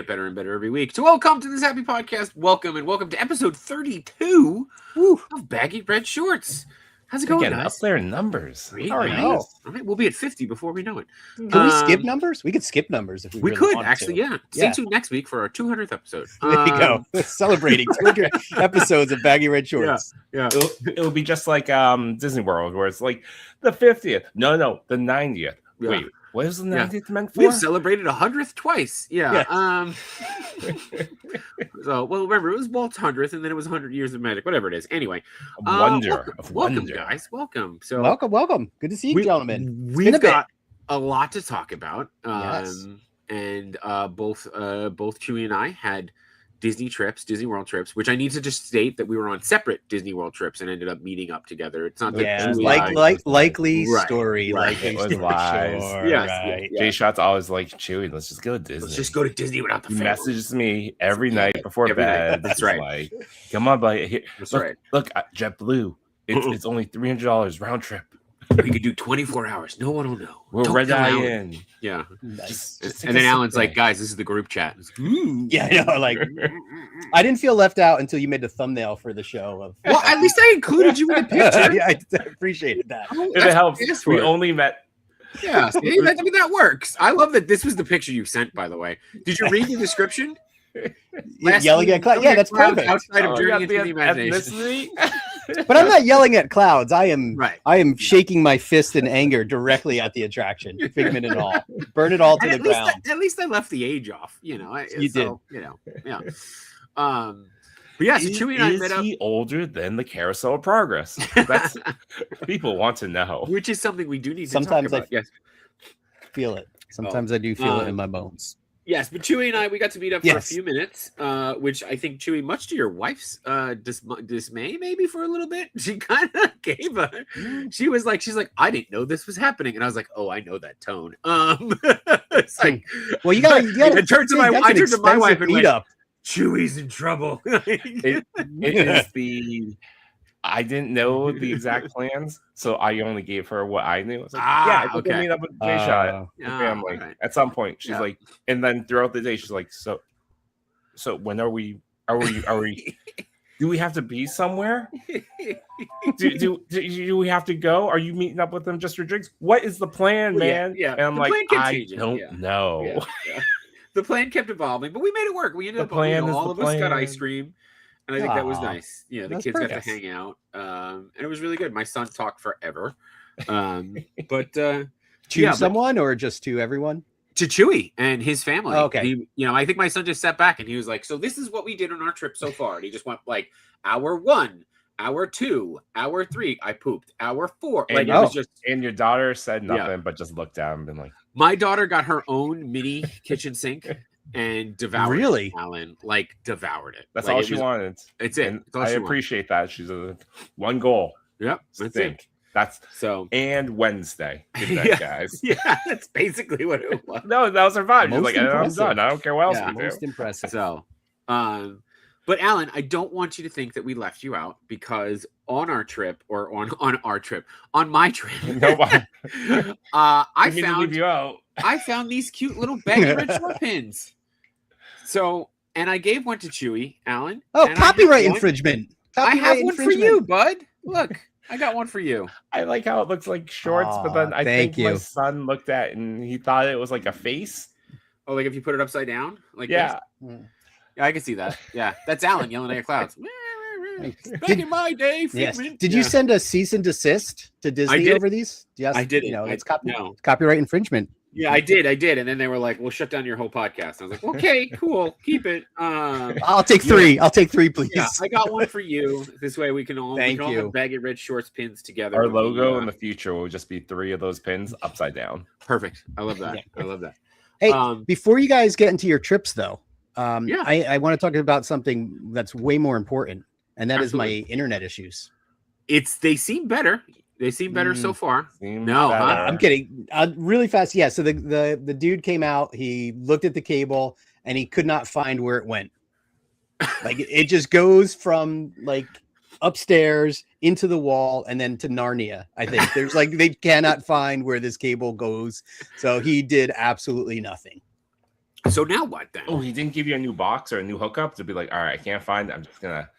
better and better every week. So welcome to this happy podcast. Welcome to episode 32 of Baggy Red Shorts. How's it going, guys? Up there in numbers. Great, How are you? All right, we'll be at 50 before we know it. Can we skip numbers? We could skip numbers if we really could, wanted actually, to. yeah. Stay tuned next week for our 200th episode. There you go. Celebrating 200 episodes of Baggy Red Shorts. Yeah. It'll be just like Disney World, where it's like the 50th. No, the 90th. Yeah. Wait, what is the 90th meant for? We've celebrated 100th twice. Yeah. So, well, remember, it was Walt's 100th, and then it was 100 years of magic, whatever it is. Anyway. Welcome, guys. Welcome. So, welcome. Good to see you, gentlemen. We've got a lot to talk about. Yes. And both Chewy and I had Disney World trips, which I need to just state that we were on separate Disney World trips and ended up meeting up together. It's not that likely story. Right. It was lies. Sure, Yes. right. Yeah. JShot's always like, Chewy, let's just go to Disney. Let's just go to Disney without the He family. messages me every night before bed. That's right. Like, come on, buddy. Here, That's look, right. Look, JetBlue. It's only $300 round trip. We could do 24 hours. No one will know. We're red eye in. Yeah. Nice. And then Alan's like, guys, this is the group chat. Yeah, I know. Like, I didn't feel left out until you made the thumbnail for the show. Well, at least I included you in the picture. Yeah, I appreciated that. If it helps, we only met. Yeah, see, that works. I love that this was the picture you sent, by the way. Did you read the description? Yelling at clouds. Yeah, that's perfect. Outside of journey into the imagination. But I'm not yelling at clouds. I am right. I am shaking my fist in anger directly at the attraction, figment and all. Burn it all to the ground. At least I left the age off. You know, You did. You know, yeah. But yeah, so Chewy and I met up. Is he older than the Carousel of Progress? That's people want to know. Which is something we do need to Sometimes talk about. Yes. Feel it. Sometimes I do feel it in my bones. Yes, but Chewy and I, we got to meet up for a few minutes, which I think, Chewy, much to your wife's dismay, maybe for a little bit, she kind of gave a, she's like, I didn't know this was happening. And I was like, oh, I know that tone. It's like, well, you gotta I turned to my wife and went, up. Chewy's in trouble. It is I didn't know the exact plans, so I only gave her what I knew. I was like, I think we'll meet up with JShot family at some point. She's like, and then throughout the day, she's like, so when are we? Do we have to be somewhere? Do we have to go? Are you meeting up with them just for drinks? What is the plan, man? Yeah. And I'm like, I don't know. Yeah. The plan kept evolving, but we made it work. We ended up, all of us got ice cream. And I think that was nice. You know, the kids got to hang out. And it was really good. My son talked forever. But to someone or just to everyone? To Chewy and his family. Oh, okay. I think my son just sat back and he was like, so this is what we did on our trip so far. And he just went like hour 1, hour 2, hour 3. I pooped. Hour 4. And, like it was just. And your daughter said nothing, but just looked down and been like. My daughter got her own mini kitchen sink. And devoured it, Alan, devoured it. That's all she wanted. It's it. And I appreciate that. She's one goal. Yep. That's it. That's so. And Wednesday. Good night, guys. Yeah, that's basically what it was. No, that was her vibe. She's like, I'm done. I don't care what else we do. Most impressive. So, but Alan, I don't want you to think that we left you out because on our trip or on my trip, I found leave you out. I found these cute little Baggy Red Short pins. So, and I gave one to Chewy, Alan. Oh, copyright infringement. I have one for you, bud. Look, I got one for you. I like how it looks like shorts, but then I think my son looked at it and he thought it was like a face. Oh, like if you put it upside down? Like this? Yeah, I can see that. Yeah, that's Alan yelling at clouds. Back in my day, Figment. Did you send a cease and desist to Disney over these? Yes, I didn't. It's copyright infringement. Yeah, I did. And then they were like, we'll shut down your whole podcast. I was like, okay, cool. Keep it. I'll take 3. I'll take 3, please. Yeah, I got one for you. This way we can all have Baggy Red Shorts pins together. Our logo in the future will just be 3 of those pins upside down. Perfect. I love that. I love that. Hey, before you guys get into your trips, though, I want to talk about something that's way more important, and that is my internet issues. They seem better. They seem better so far. I'm kidding. Really fast. Yeah. So the dude came out. He looked at the cable and he could not find where it went. Like it just goes from upstairs into the wall and then to Narnia. I think there's they cannot find where this cable goes. So he did absolutely nothing. So now what then? Oh, he didn't give you a new box or a new hookup to be like, all right, I can't find it. I'm just gonna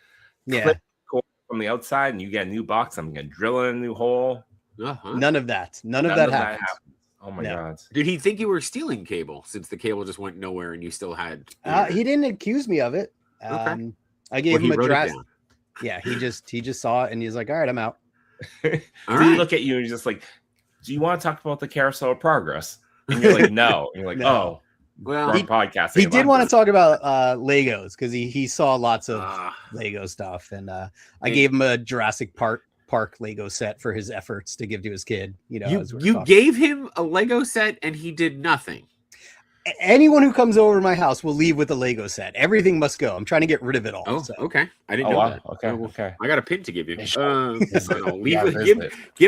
Yeah. clip from the outside, and you get a new box. I'm gonna drill in a new hole. None of that. None of that happened. Oh my god! Did he think you were stealing cable since the cable just went nowhere and you still had? He didn't accuse me of it. Okay. I gave him a dress. Yeah, he just saw it and he's like, all right, I'm out. He look at you and he's just like, do you want to talk about the carousel of progress? And you're like, no. And you're like, No. oh, well, podcast. He did want to talk about Legos because he saw lots of Lego stuff, and I gave him a Jurassic Park Lego set for his efforts to give to his kid. You gave him a Lego set and he did nothing. Anyone who comes over to my house will leave with a Lego set. Everything must go. I'm trying to get rid of it all. Oh, so. Okay. I didn't know that. Okay. I got a pin to give you. Give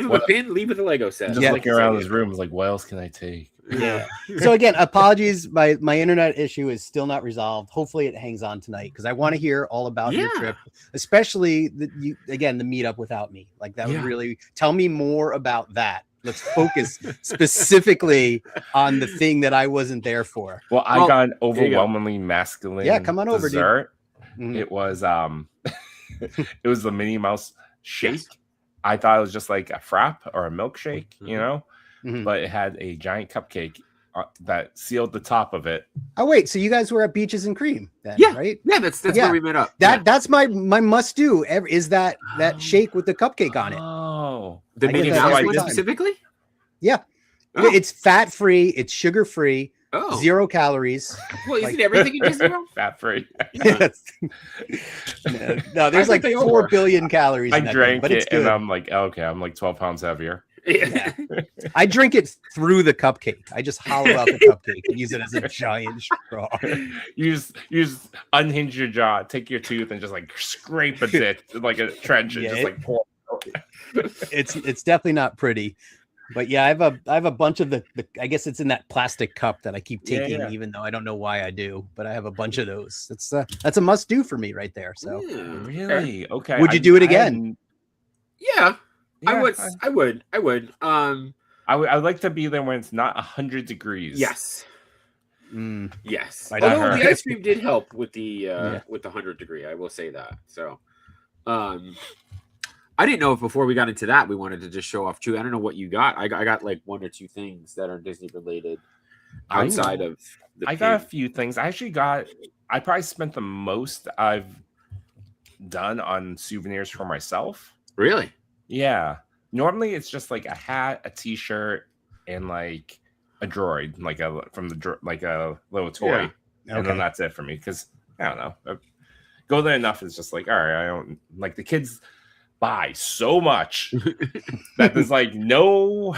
him a pin, leave with a Lego set. Just looking around his room, is like, what else can I take? Yeah. So again, apologies. My internet issue is still not resolved. Hopefully it hangs on tonight because I want to hear all about your trip, especially the meetup without me. Like that would really tell me more about that. Let's focus specifically on the thing that I wasn't there for. Well, I got an overwhelmingly masculine. Yeah, come on over, dude. It was it was the Minnie Mouse shake. Yes. I thought it was just like a frap or a milkshake, but it had a giant cupcake that sealed the top of it. Oh wait, so you guys were at Beaches and Cream then, right? Yeah, that's where we met up. That's my must do is that shake with the cupcake on it. Oh, the Minnie Mouse one specifically? Yeah. It's fat free, it's sugar free, 0 calories. Well, isn't everything in Disney World fat free? No, there's like 4 billion calories. I drank it and I'm like, okay, I'm like 12 pounds heavier. Yeah. I drink it through the cupcake. I just hollow out the cupcake and use it as a giant straw. You just unhinge your jaw, take your tooth, and just like scrape it like a trench and just like pour. It's definitely not pretty, but yeah, I have a bunch of the I guess it's in that plastic cup that I keep taking, even though I don't know why I do, but I have a bunch of those. That's a must do for me right there. So really, okay. Would you do it again? Yeah. I would. I would like to be there when it's not 100 degrees. Yes. Yes. Although the ice cream did help with the 100 degree, I will say that. So, I didn't know if before we got into that we wanted to just show off too. I don't know what you got. I got like 1 or 2 things that are Disney related outside of. I got a few things. I probably spent the most I've done on souvenirs for myself. Really? Yeah. Normally it's just like a hat, a t-shirt, and like a droid, like a little toy. Yeah. And then that's it for me. Because I don't know. Go there enough is just like, all right, I don't like the kids buy so much that there's like no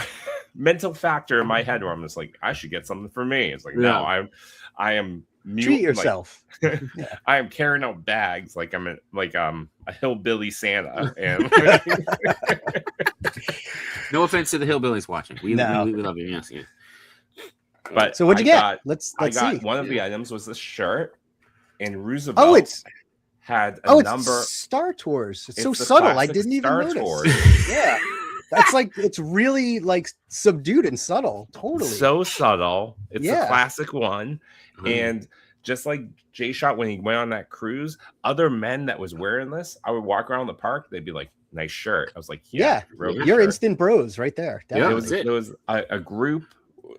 mental factor in my head where I'm just like, I should get something for me. It's like, no, I am treat yourself. Like, I am carrying out bags like I'm a hillbilly Santa. And no offense to the hillbillies watching. We love you. Yes. But so what'd you get? Let's see. One of the items was this shirt, and Roosevelt had a number. It's Star Tours. It's so subtle. I didn't even notice. Tours. Yeah. That's like, it's really like subdued and subtle. Totally. So subtle. It's a classic one. And just like JShot, when he went on that cruise, other men that was wearing this, I would walk around the park. They'd be like, nice shirt. I was like, you're instant bros right there. Definitely. Yeah, it was a group.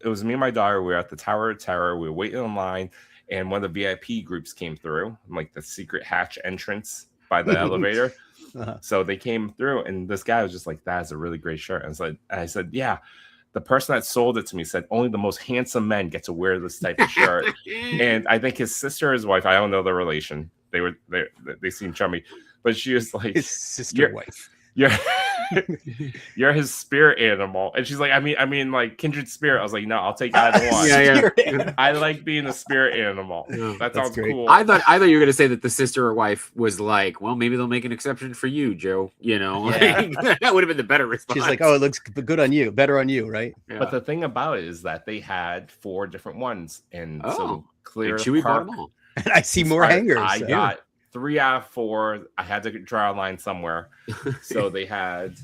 It was me and my daughter. We were at the Tower of Terror. We were waiting in line. And one of the VIP groups came through, like the secret hatch entrance by the elevator. So they came through, and this guy was just like, "That is a really great shirt." And I said, "Yeah." The person that sold it to me said only the most handsome men get to wear this type of shirt. And I think his sister, his wife, I don't know the relation. They seem chummy, but she was like, his sister wife. You're his spirit animal. And she's like, I mean like kindred spirit. I was like, no, I'll take either one. I like being a spirit animal. That sounds cool. I thought you were gonna say that the sister or wife was like, well, maybe they'll make an exception for you, Joe. That would have been the better response. She's like, oh, it looks good on you, better on you, right? Yeah. But the thing about it is that they had 4 different ones, and so clear Chewy bought them all. I see more hangers. I got 3 out of 4. I had to draw a line somewhere. So they had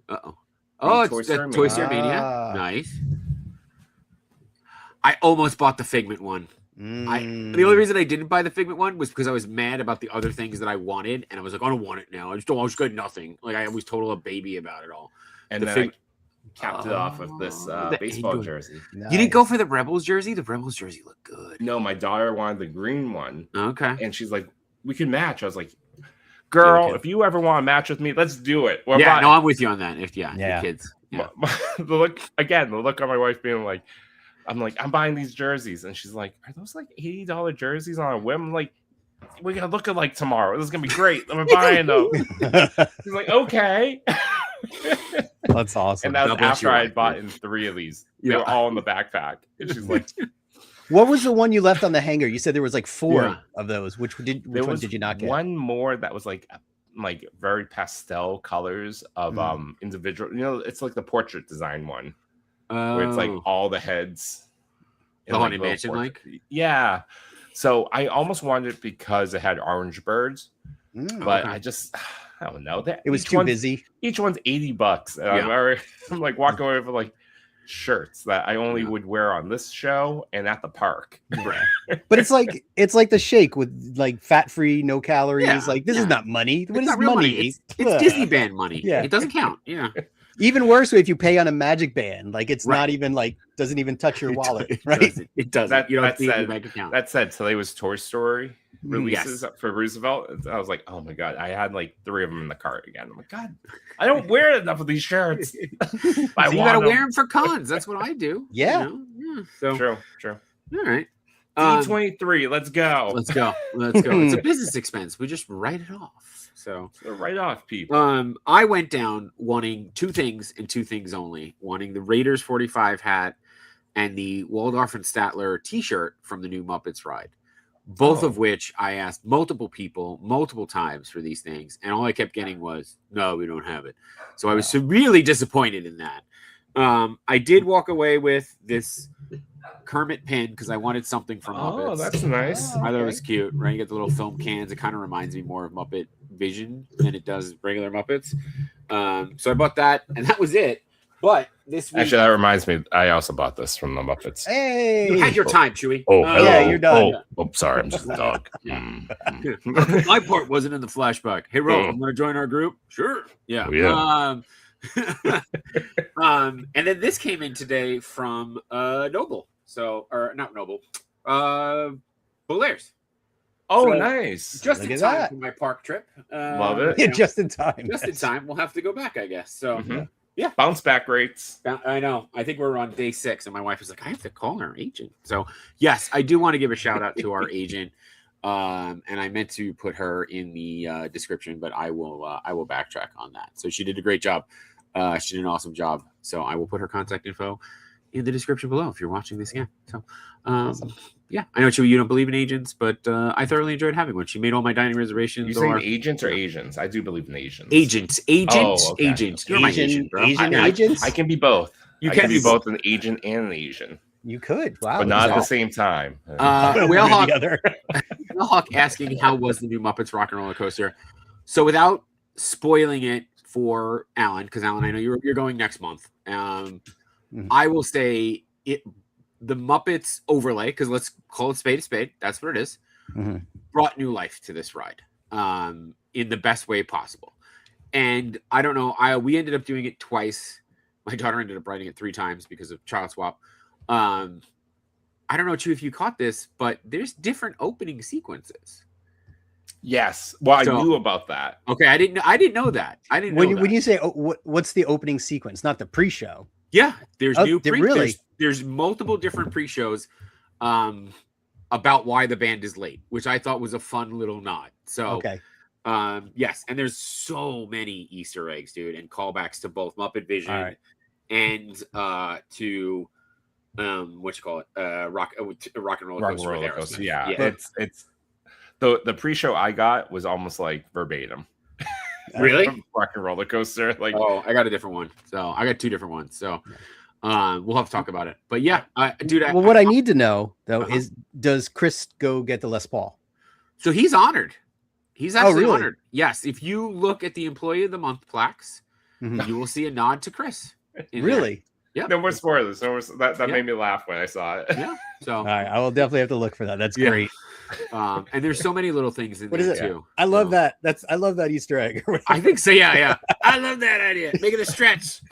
it's Toy Story Mania. Nice. I almost bought the Figment one. The only reason I didn't buy the Figment one was because I was mad about the other things that I wanted, and I was like, I don't want it now. I just got nothing. Like I was total a baby about it all. And then I capped it off with this baseball jersey. Nice. You didn't go for the Rebels jersey? The Rebels jersey looked good. No, my daughter wanted the green one. Okay. And she's like, we can match. I was like, girl, if you ever want to match with me, let's do it. I'm with you on that. If the kids. Yeah. The look on my wife being like, I'm buying these jerseys. And she's like, are those like $80 jerseys on a whim? I'm like, we're going to look alike tomorrow. This is going to be great. I'm buying them. She's like, okay. That's awesome. And that was after I had bought in 3 of these. They were all in the backpack. And she's like, what was the one you left on the hanger? You said there was like 4 of those. Which one did you not get? One more that was like very pastel colors of individual. You know, it's like the portrait design one. Where it's like all the heads. The Haunted Mansion, like? Yeah. So I almost wanted it because it had orange birds. But I don't know. It was too busy. Each one's $80. And I'm like walking away with like shirts that I only would wear on this show and at the park. But it's like the shake with like fat-free, no calories. Like this is not money. What is money? It's Disney band money. Yeah. It doesn't count. Yeah. Even worse if you pay on a Magic Band, like it's not even like doesn't even touch your wallet, right? It doesn't. You don't see your bank account. That said, today was Toy Story releases for Roosevelt. I was like, oh my god, I had like 3 of them in the cart again. I'm like, God, I don't wear enough of these shirts. You gotta wear them for cons. That's what I do. Yeah. So true. All right. D23, let's go. Let's go. It's a business expense. We just write it off. So write off, people. I went down wanting 2 things and 2 things only. Wanting the Raiders 45 hat and the Waldorf and Statler T-shirt from the new Muppets ride. Both of which I asked multiple people multiple times for these things, and all I kept getting was, no, we don't have it. So I was really disappointed in that. I did walk away with this Kermit pin because I wanted something from Muppets. Oh, that's nice. I thought it was cute, right? You get the little film cans. It kind of reminds me more of Muppet Vision than it does regular Muppets. So I bought that, and that was it. But this week... Actually, that reminds me. I also bought this from the Muppets. Hey! You had your time, Chewy. Yeah, you're done. Sorry. I'm just a dog. My part wasn't in the flashback. Hey, Ro, I'm going to join our group? Sure. Yeah. Oh, yeah. And then this came in today from Noble. So, or not Noble. Belair's. Oh, so, nice. Just in time for my park trip. Love it. Yeah, just in time. Just in time. We'll have to go back, I guess. So, yeah. Bounce back rates. I know. I think we're on day 6, and my wife was like, I have to call our agent. So, yes, I do want to give a shout out to our agent. And I meant to put her in the description, but I will backtrack on that. So she did a great job. She did an awesome job. So I will put her contact info in the description below if you're watching this again. So, awesome. Yeah, I know you don't believe in agents, but I thoroughly enjoyed having one. She made all my dining reservations. You saying agents or Asians? I do believe in Asians. Agents. You're my agent, bro. Agents? I can be both. You can be both an agent and an Asian. You could. Wow. But not at the same time. Whalehawk asking, how was the new Muppets Rock and Roller Coaster? So without spoiling it for Alan, because Alan, I know you're going next month. I will say the Muppets overlay, because let's call it spade a spade. That's what it is. Brought new life to this ride in the best way possible. And I don't know. We ended up doing it twice. My daughter ended up riding it 3 times because of child swap. I don't know, Chew, if you caught this, but there's different opening sequences. Yes. Well, I knew about that. Okay, I didn't know that. When you say what's the opening sequence, not the pre-show. Yeah, there's new really. There's multiple different pre-shows about why the band is late, which I thought was a fun little nod. So okay. Yes, and there's so many Easter eggs, dude, and callbacks to both Muppet Vision and to Rock and Roller Coaster. Yeah. It's the pre-show I got was almost like verbatim. Really? Rock and Roller Coaster. Like, I got a different one. So I got 2 different ones. So we'll have to talk about it. But yeah, dude. What I need to know though is, does Chris go get the Les Paul? So he's honored. He's actually really? honored. Yes. If you look at the Employee of the Month plaques, you will see a nod to Chris. Really? Yeah. No more spoilers. That made me laugh when I saw it. Yeah. So all right, I will definitely have to look for that. That's great. And there's so many little things in there too. I love that. I love that Easter egg. I think so. Yeah. I love that idea. Make it a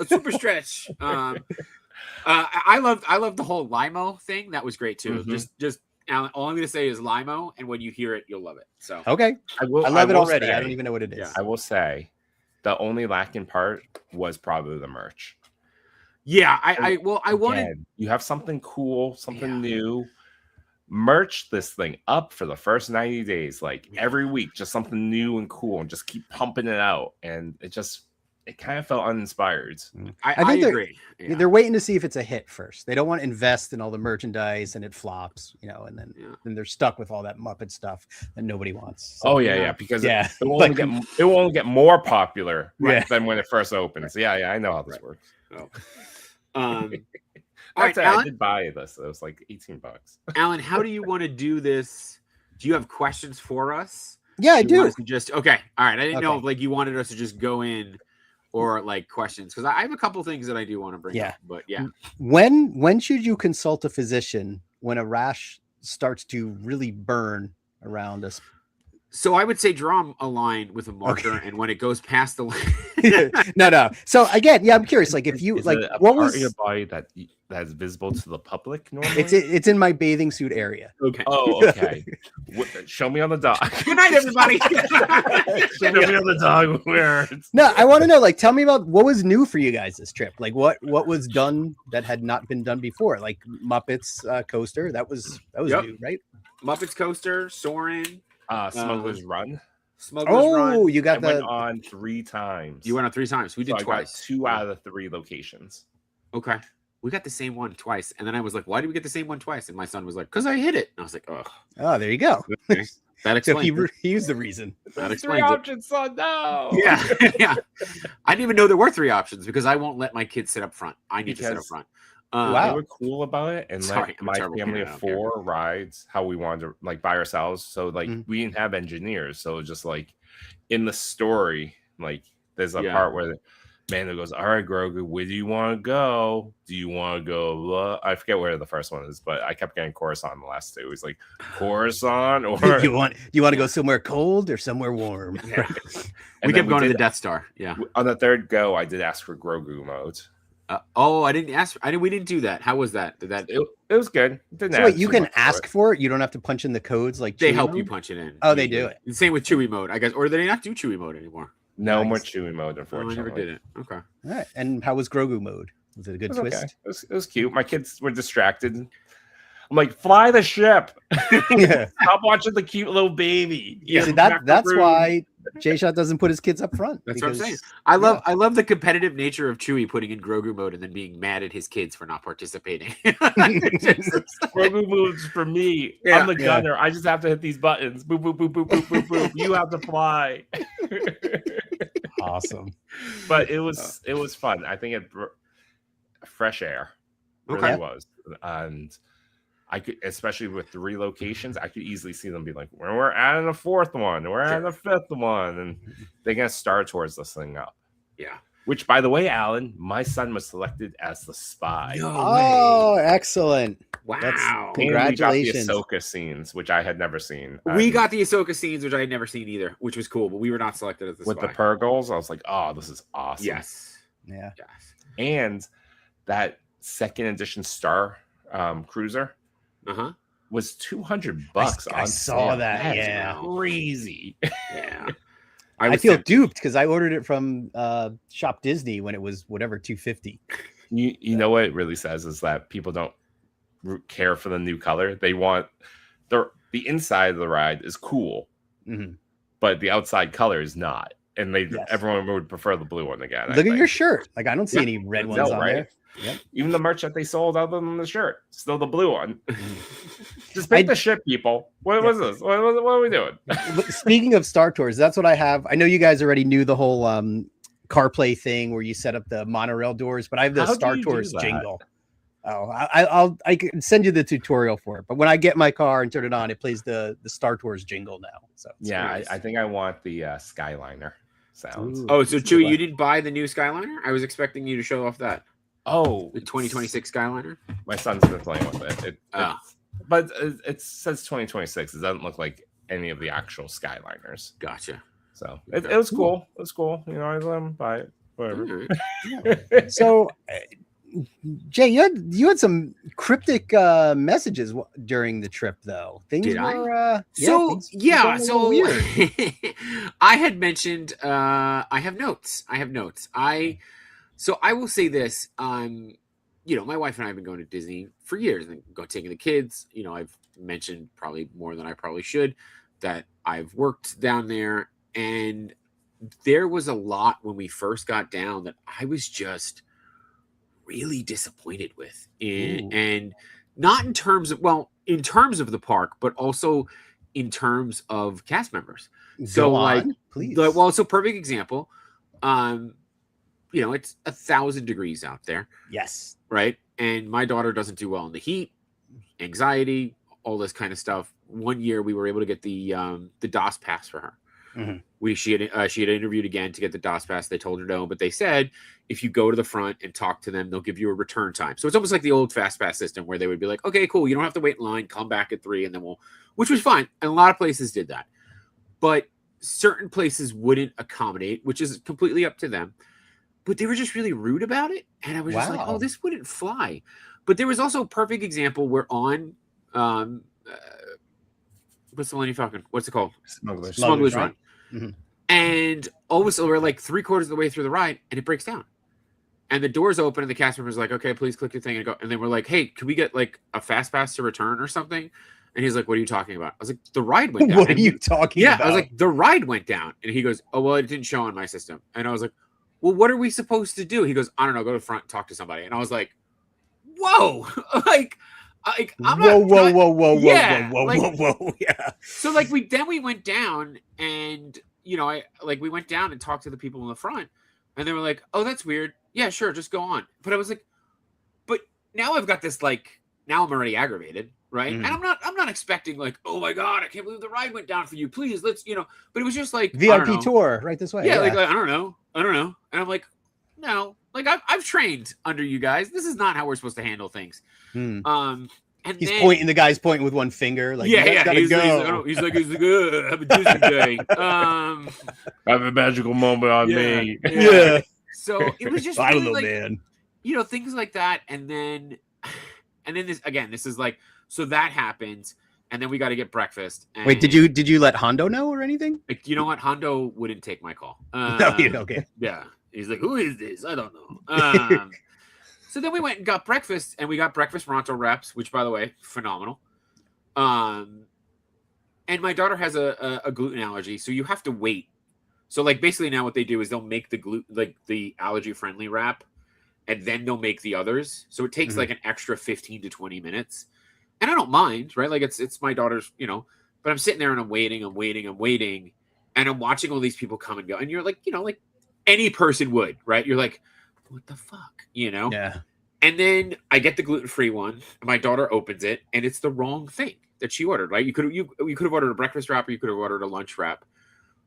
super stretch. I love the whole limo thing. That was great too. Just Alan, all I'm going to say is limo, and when you hear it, you'll love it. So okay, I love it already. I don't even know what it is. I will say, the only lacking part was probably the merch. Yeah, I wanted. You have something cool, something new. Merch this thing up for the first 90 days, like every week, just something new and cool, and just keep pumping it out. And it kind of felt uninspired. I think agree. They're waiting to see if it's a hit first. They don't want to invest in all the merchandise and it flops, and then they're stuck with all that Muppet stuff that nobody wants. So, because it will only get more popular than when it first opens. I know how this works. All right, Alan, I did buy this. It was like $18. Alan, how do you want to do this? Do you have questions for us? Yeah, I do. Just okay. All right. I didn't know if you wanted us to just go in or like questions, because I have a couple things that I do want to bring up. But when should you consult a physician when a rash starts to really burn around us? So I would say draw a line with a marker, and when it goes past the line, no. So again, I'm curious. Like, if you what was your body that's visible to the public normally? It's in my bathing suit area. Okay. Oh, okay. Show me on the dog. Good night, everybody. Show me on the dog. Where? No, I want to know. Like, tell me about what was new for you guys this trip. Like, what was done that had not been done before? Like Muppets coaster. That was new, right? Muppets coaster, Soarin'. Smuggler's Run. Run. You got went on 3 times. You went on 3 times. We did twice. I got 2 out of the 3 locations. Okay. We got the same one twice. And then I was like, why did we get the same one twice? And my son was like, because I hit it. And I was like, oh, there you go. Okay. That explains so he used the reason. That explains 3 options, son. No. Yeah. I didn't even know there were 3 options because I won't let my kids sit up front. I need to sit up front. Wow. They were cool about it, and my family of 4 rides how we wanted to like by ourselves. So we didn't have engineers, so just like in the story, like there's a part where Mando goes, "All right, Grogu, where do you want to go? Do you want to go?" I forget where the first one is, but I kept getting Coruscant the last 2. He's like, Coruscant, or you want to go somewhere cold or somewhere warm? Yeah. We kept going to the Death Star. Yeah. On the 3rd go, I did ask for Grogu mode. I didn't ask. We didn't do that. How was that? It was good. So wait, you can ask for it. You don't have to punch in the codes like they Chewie help mode? you punch it in. Oh, they do it. The same with Chewie mode, I guess. Or do they not do Chewie mode anymore? No more Chewie mode, unfortunately. I never did it. Okay. All right. And how was Grogu mode? Was it a good twist? Okay. It was cute. My kids were distracted. I'm like, fly the ship. Stop watching the cute little baby. Yeah, that's why JShot doesn't put his kids up front. That's what I'm saying. I love the competitive nature of Chewie putting in Grogu mode and then being mad at his kids for not participating. Grogu moves for me. Yeah, I'm the gunner. I just have to hit these buttons. Boop, boop, boop, boop, boop, boop, boop. You have to fly. Awesome. But it was fun. I think fresh air. Really was. And I could, especially with 3 locations, I could easily see them be like, we're adding a 4th one, we're adding a 5th one, and they're gonna Star Tours this thing up. Yeah. Which, by the way, Alan, my son was selected as the spy. Oh, excellent! Wow! Congratulations! We got the Ahsoka scenes, which I had never seen. We got the Ahsoka scenes, which I had never seen either, which was cool. But we were not selected as the with spy. the Purgles. I was like, oh, this is awesome. Yes. Yeah. Yes. And that 2nd edition Star Cruiser. Was $200 I saw that. Yeah, crazy. Yeah, I feel duped because I ordered it from Shop Disney when it was whatever $250. You know what it really says is that people don't care for the new color. They want the inside of the ride is cool, but the outside color is not. And everyone would prefer the blue one again. Look at your shirt. Like I don't see any red ones on there. Yep. Even the merch that they sold other than the shirt, still the blue one. Just pick the ship, people. What was this? What are we doing? Speaking of Star Tours, that's what I have. I know you guys already knew the whole CarPlay thing where you set up the monorail doors, but I have the Star Tours jingle. Oh, I can send you the tutorial for it. But when I get my car and turn it on, it plays the Star Tours jingle now. So nice. I think I want the Skyliner sounds. Ooh, so Chewie, you didn't buy the new Skyliner? I was expecting you to show off that. Oh, the 2026 Skyliner. My son's been playing with it. But it says 2026. It doesn't look like any of the actual Skyliners. Gotcha. So it was cool. It was cool. You know, I let him buy it. Whatever. So, Jay, you had some cryptic messages during the trip, though. Things Did were so weird. I had mentioned I have notes. So I will say this. You know, my wife and I have been going to Disney for years and taking the kids. You know, I've mentioned probably more than I probably should that I've worked down there, and there was a lot when we first got down that I was just really disappointed with, and not in terms of the park, but also in terms of cast members. Please. So perfect example. You know, it's 1,000 degrees out there. Yes. Right. And my daughter doesn't do well in the heat, anxiety, all this kind of stuff. One year we were able to get the DOS pass for her. Mm-hmm. She had interviewed again to get the DOS pass. They told her no, but they said if you go to the front and talk to them, they'll give you a return time. So it's almost like the old fast pass system where they would be like, okay, cool, you don't have to wait in line, come back at 3, and then which was fine. And a lot of places did that, but certain places wouldn't accommodate, which is completely up to them. But they were just really rude about it. And I was just like, oh, this wouldn't fly. But there was also a perfect example where on, what's the Millennium Falcon? What's it called? Smuggler's Run. Mm-hmm. And all of a sudden, we're like 3/4 of the way through the ride, and it breaks down. And the doors open, and the cast member's like, okay, please click your thing and go. And then we're like, hey, can we get like a fast pass to return or something? And he's like, what are you talking about? I was like, the ride went down. What are you talking about? Yeah, I was like, the ride went down. And he goes, oh, well, it didn't show on my system. And I was like, well, what are we supposed to do? He goes, I don't know, go to the front and talk to somebody. And I was like, whoa, I'm whoa, yeah. So like we went down, and you know, we went down and talked to the people in the front, and they were like, oh, that's weird. Yeah, sure, just go on. But I was like, but now I've got this, like, now I'm already aggravated, right? Mm-hmm. And I'm not expecting like, oh my God, I can't believe the ride went down for you. Please, let's, you know, but it was just like VIP tour right this way. Yeah, like I don't know. And I'm like, no, like I've trained under you guys. This is not how we're supposed to handle things. And he's pointing. The guy's pointing with one finger. Like, yeah. He's like, have a Disney day. Have a magical moment on me. Yeah. So it was just I don't know, like, man. You know, things like that, and then this is like, so that happens. And then we got to get breakfast. And wait, did you let Hondo know or anything? Like, you know what? Hondo wouldn't take my call. No, okay. Yeah. He's like, who is this? I don't know. So then we went and got breakfast, and we got breakfast Ronto wraps, which, by the way, phenomenal. And my daughter has a gluten allergy, so you have to wait. So like basically now what they do is they'll make the allergy friendly wrap, and then they'll make the others. So it takes like an extra 15 to 20 minutes. And I don't mind, right? Like it's my daughter's, you know, but I'm sitting there and I'm waiting, and I'm watching all these people come and go. And you're like, you know, like any person would, right? You're like, what the fuck, you know? Yeah. And then I get the gluten-free one, and my daughter opens it, and it's the wrong thing that she ordered, right? You could have ordered a breakfast wrap, or you could have ordered a lunch wrap.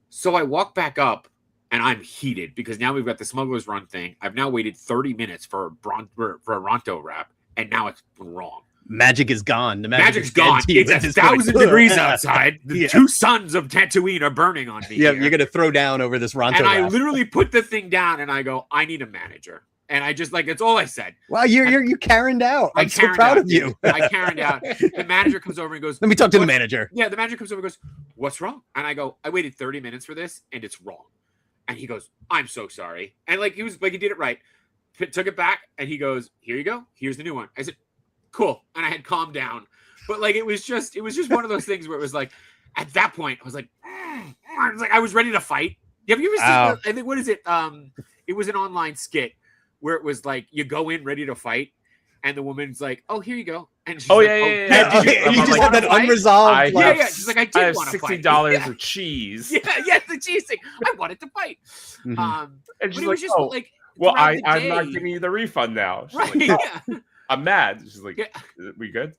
So I walk back up, and I'm heated because now we've got the Smuggler's Run thing. I've now waited 30 minutes for a Ronto wrap, and now it's wrong. Magic is gone. The magic's gone. It's 1,000 degrees outside. The two suns of Tatooine are burning on me. Yeah, you're gonna throw down over this Ronto. And wrap. I literally put the thing down, and I go, I need a manager. And I just that's all I said. Wow, you Karen'd out. I'm so proud of you. I Karen'd out. The manager comes over and goes, let me talk to the manager. Yeah, the manager comes over and goes, what's wrong? And I go, I waited 30 minutes for this, and it's wrong. And he goes, I'm so sorry. And he did it right. Took it back, and he goes, here you go. Here's the new one. I said, cool. And I had calmed down. But it was just one of those things where it was like, at that point, I was like, I was ready to fight. Have you ever seen I think, what is it? It was an online skit where it was like, you go in ready to fight, and the woman's like, oh, here you go. And she's you just have that unresolved. She's like, I have $60 of cheese. Yeah, the cheese thing. I wanted to fight. And she's it was just well, I'm not giving you the refund now. She's right? Like, I'm mad. She's like, we good?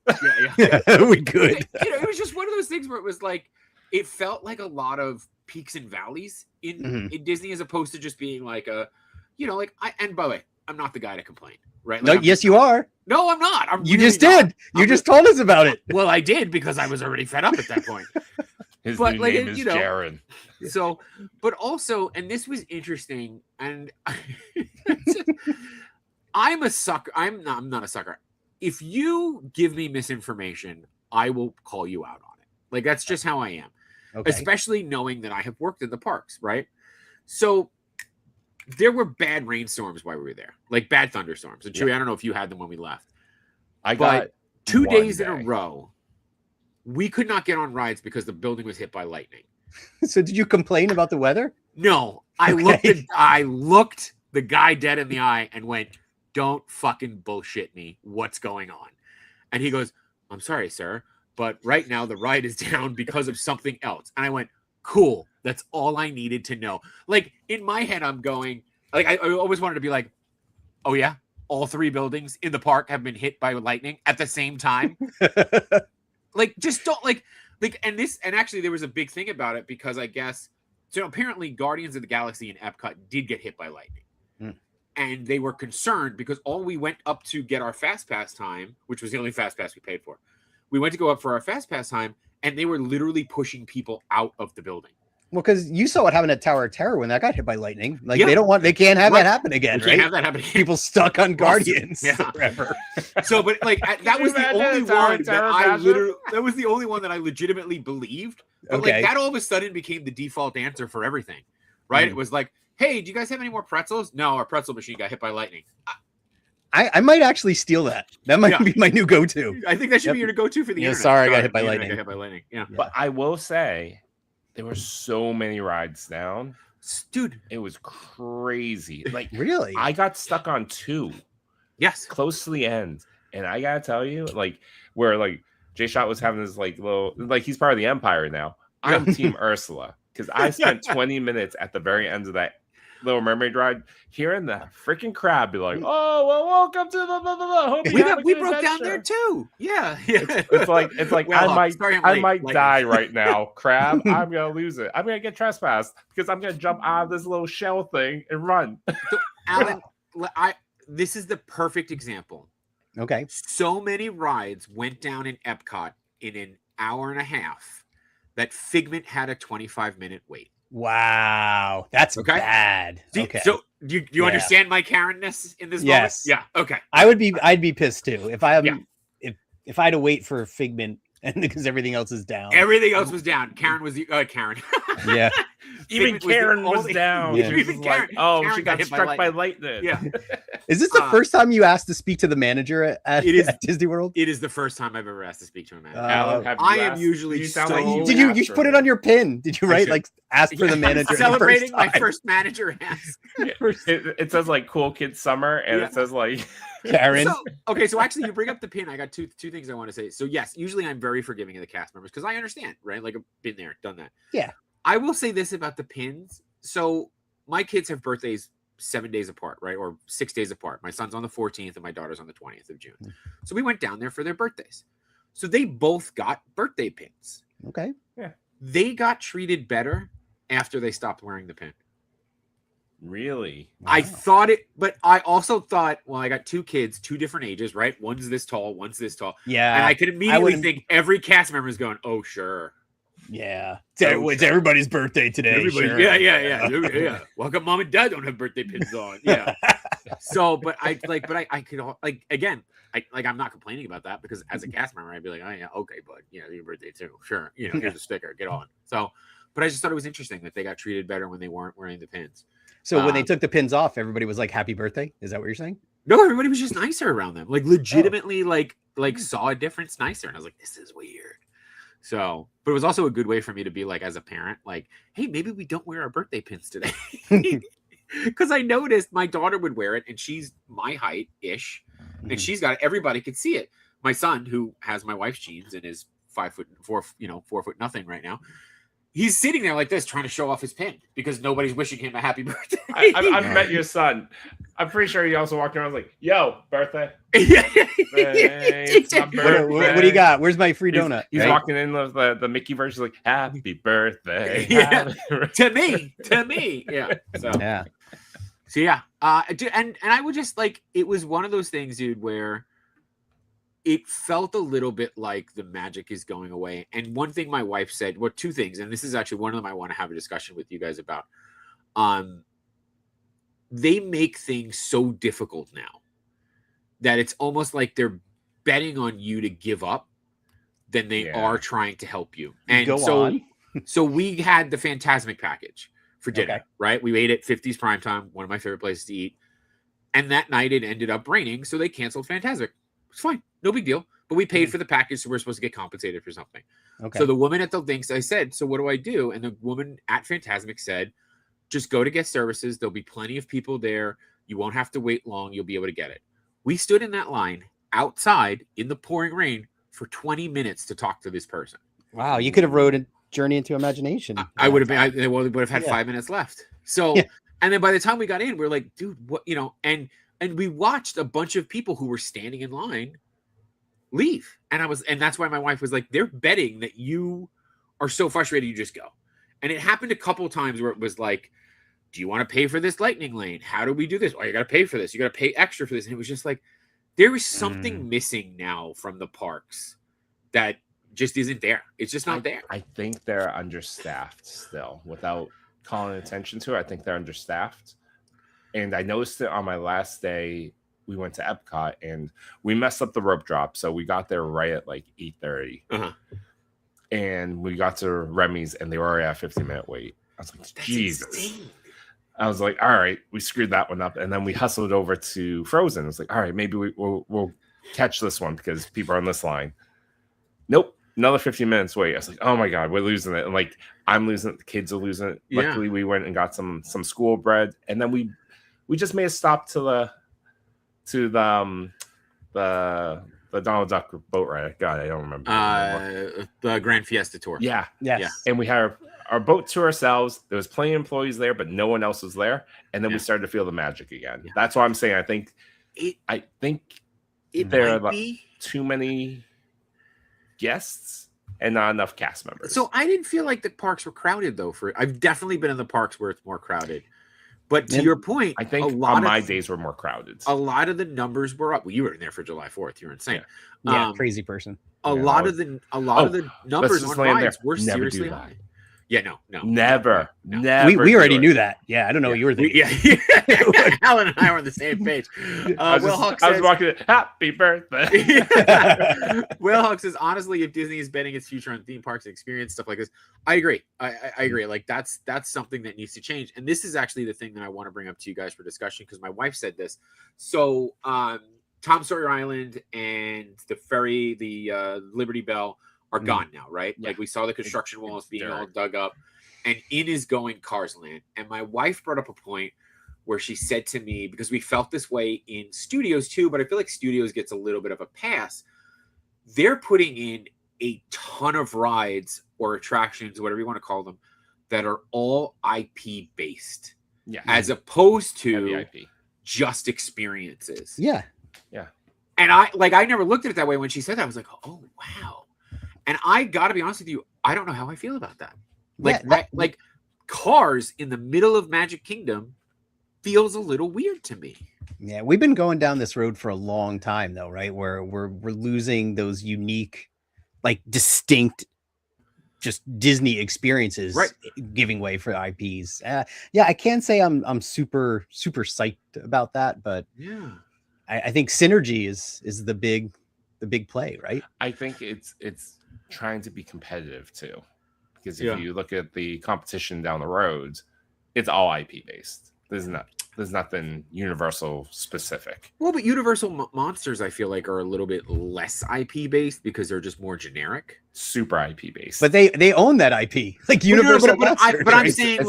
Yeah, we good. It was just one of those things where it was like, it felt like a lot of peaks and valleys in Disney, as opposed to just being like and by the way, I'm not the guy to complain, right? No, Like, yes, you are. No, I'm not. You really just did. You just told us about it. Well, I did because I was already fed up at that point. His new name is Jaron. So, but also, and this was interesting, and I'm a sucker. I'm not a sucker. If you give me misinformation, I will call you out on it. Like, that's just how I am. Okay. Especially knowing that I have worked in the parks, right? So there were bad rainstorms while we were there, like bad thunderstorms. And Chewy, I don't know if you had them when we left. I got 2 days in a row. We could not get on rides because the building was hit by lightning. So did you complain about the weather? No, I looked the guy dead in the eye and went, "Don't fucking bullshit me. What's going on?" And he goes, "I'm sorry, sir, but right now the ride is down because of something else." And I went, "Cool. That's all I needed to know." Like, in my head, I'm going, like, I always wanted to be like, "Oh yeah, all 3 buildings in the park have been hit by lightning at the same time." Like, just don't like, and actually there was a big thing about it because I guess, so apparently Guardians of the Galaxy and Epcot did get hit by lightning. And they were concerned because all we went up to get our Fast Pass time, which was the only Fast Pass we paid for. We went to go up for our Fast Pass time, and they were literally pushing people out of the building. Well, because you saw what happened at Tower of Terror when that got hit by lightning. Like, they can't have that happen again, right? Can't have that happen again. People stuck on Guardians forever. So, but like, that was the only one that was the only one that I legitimately believed. But like, that all of a sudden became the default answer for everything, right? It was like, "Hey, do you guys have any more pretzels?" "No, our pretzel machine got hit by lightning." I might actually steal that. That might be my new go-to. I think that should be your go-to for the internet. Sorry, I got hit by lightning. Yeah. But I will say, there were so many rides down. Dude, it was crazy. Like, really? I got stuck on 2. Yes. Close to the end. And I gotta tell you, like, where like JShot was having this like little, like, he's part of the Empire now. I'm Team Ursula. Because I spent 20 minutes at the very end of that Little Mermaid ride hearing the freaking crab be like, "Oh, well, welcome to the we broke down there too." Yeah. It's like well, I might die right now, crab. I'm gonna lose it. I'm gonna get trespassed because I'm gonna jump out of this little shell thing and run. So, Alan, this is the perfect example. Okay. So many rides went down in Epcot in an hour and a half that Figment had a 25-minute wait. Wow, that's bad. Okay, so do you understand my Karen-ness in this moment? Yeah. Okay. I'd be pissed too if I had to wait for Figment and because everything else is down. Everything else was down. Karen was the Karen. Yeah. Even Karen was down. Yeah. Even Karen, Karen she got struck by lightning. Yeah. Is this the first time you asked to speak to the manager at Disney World? It is the first time I've ever asked to speak to a manager. Alan, I am usually you should put it on your pin. Did you write like ask for the manager? Celebrating my first manager ask. It says like Cool Kids Summer and it says like Karen. So actually you bring up the pin. I got two things I want to say. So yes, usually I'm very forgiving of the cast members because I understand, right? Like I've been there, done that. Yeah. I will say this about the pins. So my kids have birthdays 7 days apart, right? Or 6 days apart. My son's on the 14th and my daughter's on the 20th of June. So we went down there for their birthdays. So they both got birthday pins. Okay. Yeah. They got treated better after they stopped wearing the pin. Really? Wow. I thought it, but I also thought, well, I got 2 kids, 2 different ages, right? One's this tall, one's this tall. Yeah. And I could immediately think every cast member is going, "Oh, sure. Yeah. It's everybody's birthday today. Sure. Yeah. Welcome, mom and dad don't have birthday pins on. Yeah. So, but I could like, again, I'm not complaining about that because as a cast member, I'd be like, "Oh yeah, okay, bud, your birthday too. Sure. Here's a sticker, get on." So, but I just thought it was interesting that they got treated better when they weren't wearing the pins. So when they took the pins off, everybody was like, "Happy birthday." Is that what you're saying? No, everybody was just nicer around them. Like legitimately, like saw a difference nicer. And I was like, "This is weird." So, but it was also a good way for me to be like, as a parent, like, "Hey, maybe we don't wear our birthday pins today." Because I noticed my daughter would wear it and she's my height ish. And she's got it. Everybody could see it. My son, who has my wife's jeans and is 5'4", 4 foot nothing right now. He's sitting there like this, trying to show off his pin because nobody's wishing him a happy birthday. I've met your son. I'm pretty sure he also walked around like, "Yo, birthday." It's my birthday. What do you got? Where's my free donut? He's walking in with the Mickey version, like, "Happy birthday." To me. Yeah. So. Yeah. So yeah, and I would just like, it was one of those things, dude, where it felt a little bit like the magic is going away. And one thing my wife said, well, two things, and this is actually one of them I want to have a discussion with you guys about. They make things so difficult now that it's almost like they're betting on you to give up than they are trying to help you. And so we had the Fantasmic package for dinner, right? We ate at 50s Primetime, one of my favorite places to eat. And that night it ended up raining, so they canceled Fantasmic. It's fine, no big deal. But we paid for the package, so we're supposed to get compensated for something. Okay. So the woman at the things, I said, so what do I do? And the woman at Fantasmic said, just go to guest services. There'll be plenty of people there. You won't have to wait long. You'll be able to get it. We stood in that line outside in the pouring rain for 20 minutes to talk to this person. Wow, you could have rode a Journey into Imagination. I would have been. I would have had 5 minutes left. So, and then by the time we got in, we were like, dude, what? You know, and we watched a bunch of people who were standing in line leave, and that's why my wife was like, they're betting that you are so frustrated you just go. And it happened a couple of times where it was like, do you want to pay for this lightning lane? How do we do this? Oh, you got to pay for this. You got to pay extra for this. And it was just like, there is something missing now from the parks that just isn't there. It's just not there. I think they're understaffed still. Without calling attention to it, I think they're understaffed. And I noticed it on my last day. We went to Epcot and we messed up the rope drop. So we got there right at like 8:30. Uh-huh. And we got to Remy's and they were already at a 50-minute wait. I was like, Jesus. I was like, all right, we screwed that one up. And then we hustled over to Frozen. I was like, all right, maybe we'll catch this one because people are on this line. Nope. Another 15 minutes wait. I was like, oh my God, we're losing it. And like, I'm losing it. The kids are losing it. Yeah. Luckily, we went and got some school bread. And then we just made a stop to the Donald Duck boat ride. God, I don't remember. The Grand Fiesta Tour. Yeah. Yes. Yeah. And we had our boat to ourselves. There was plenty of employees there, but no one else was there. And then we started to feel the magic again. Yeah. That's why I'm saying I think there are too many guests and not enough cast members. So I didn't feel like the parks were crowded though. I've definitely been in the parks where it's more crowded. But to your point, I think my days were more crowded. A lot of the numbers were up. Well, you were in there for July 4th. You're insane. Yeah, crazy person. A lot of the numbers on rides were seriously high. Yeah, no. Never. We already knew that. Yeah, I don't know what you were thinking. Yeah. Alan and I were on the same page. I was walking, happy birthday. Will Huck says, honestly, if Disney is betting its future on theme parks and experience stuff like this, I agree. I agree. Like that's something that needs to change. And this is actually the thing that I want to bring up to you guys for discussion because my wife said this. So Tom Sawyer Island and the ferry, the Liberty Bell, are gone now, right? Yeah. Like we saw the construction walls being all dug up, and in is going Cars Land. And my wife brought up a point where she said to me, because we felt this way in Studios too, but I feel like Studios gets a little bit of a pass. They're putting in a ton of rides or attractions, whatever you want to call them, that are all IP based, as opposed to just experiences. Yeah. And I never looked at it that way when she said that. I was like, oh wow. And I got to be honest with you, I don't know how I feel about that. Like Cars in the middle of Magic Kingdom feels a little weird to me. Yeah, we've been going down this road for a long time, though, right? Where we're losing those unique, like distinct, just Disney experiences, right? Giving way for IPs. Yeah, I can't say I'm super psyched about that, but yeah, I think synergy is the big play, right? I think it's trying to be competitive too, because if you look at the competition down the road, it's all IP based. There's nothing Universal specific. Well, but Universal Monsters, I feel like, are a little bit less IP based because they're just more generic. Super IP based, but they own that IP, like Universal Monsters. But I'm saying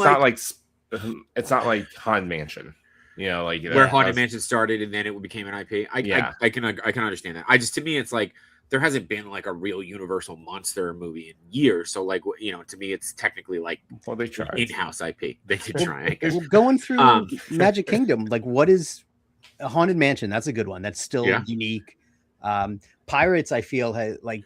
it's not like Haunted Mansion. You know, like where Haunted Mansion started and then it became an IP. I can understand that. To me, it's like there hasn't been like a real Universal monster movie in years. So like, to me, it's technically like they tried in-house IP. They could try. Well, going through Magic Kingdom, like what is a Haunted Mansion? That's a good one. That's still unique. Pirates, I feel like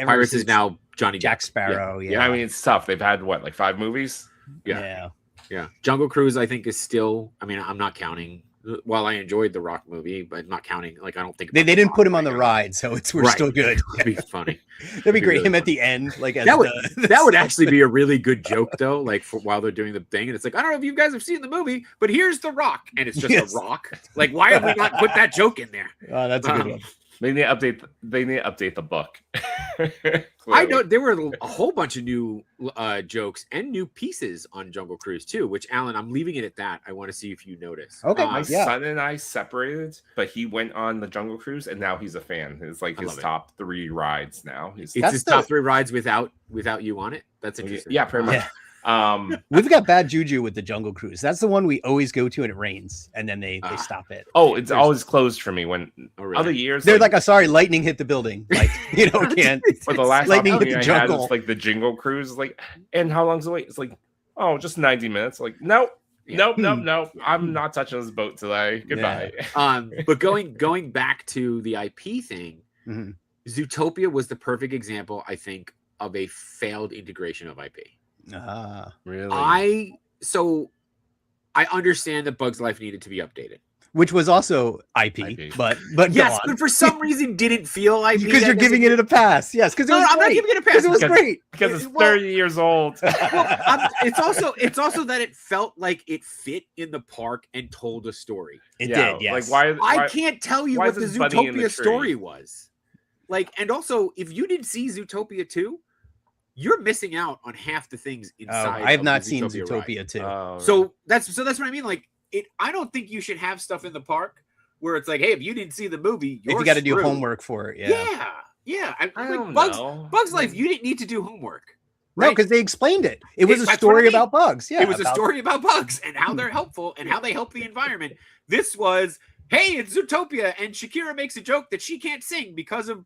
Pirates is now Johnny Jack Sparrow. Yeah, I mean it's tough. They've had like 5 movies. Yeah. Yeah. Jungle Cruise, I think, is still, I mean, I'm not counting. While I enjoyed the Rock movie, but not counting, like, I don't think they didn't put him on the ride, so we're still good. That'd be funny. That'd be great. Really him funny. At the end, like as that would actually be a really good joke, though. Like while they're doing the thing, and it's like, I don't know if you guys have seen the movie, but here's the Rock, and it's just a rock. Like, why have we not put that joke in there? Oh, that's a good one. They need to update the book. I know there were a whole bunch of new jokes and new pieces on Jungle Cruise too, which, Alan, I'm leaving it at that. I want to see if you notice. Okay. My son and I separated, but he went on the Jungle Cruise and now he's a fan. It's like his top 3 rides now. It's his top 3 rides without you on it. That's interesting. Yeah, pretty much. Yeah. We've got bad juju with the Jungle Cruise. That's the one we always go to and it rains and then they stop it. Oh, it's always closed for me when other years they're like, sorry, lightning hit the building. Like, can't. For the last lightning hit the jungle. It's like the Jingle Cruise, like, and how long's the wait? It's like, oh, just 90 minutes. Like, nope. I'm not touching this boat today. Goodbye. Yeah. But going back to the IP thing, Zootopia was the perfect example, I think, of a failed integration of IP. Really? I understand that Bug's Life needed to be updated, which was also IP. but yes, but for some reason didn't feel IP because you're giving it a pass. Yes, because I'm not giving it a pass. It was great because it's 30 years old. It's also that it felt like it fit in the park and told a story. It did. Yes. Like why I can't tell you what the Zootopia story was. Like, and also if you didn't see Zootopia 2, you're missing out on half the things inside. I have not seen Zootopia 2. So that's what I mean. Like, I don't think you should have stuff in the park where it's like, hey, if you didn't see the movie, you got to do homework for it. Yeah. Bugs Life, you didn't need to do homework. Right? No, because they explained it. It was a story about bugs. Yeah, it was a story about bugs and how they're helpful and how they help the environment. This was, hey, it's Zootopia, and Shakira makes a joke that she can't sing because of,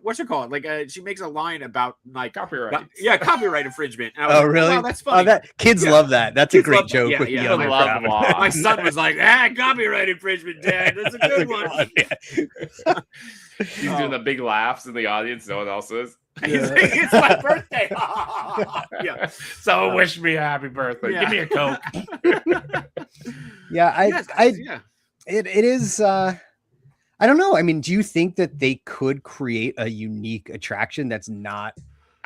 what's it called? Like, she makes a line about, like, copyright. Copyright infringement. And I was like, really? Wow, that's funny. Kids love that. That's a great joke. My son was like, copyright infringement, Dad. That's a good one. He's doing the big laughs in the audience. No one else is. It's my birthday. Yeah. So wish me a happy birthday. Give me a Coke. It is. I don't know. I mean, do you think that they could create a unique attraction that's not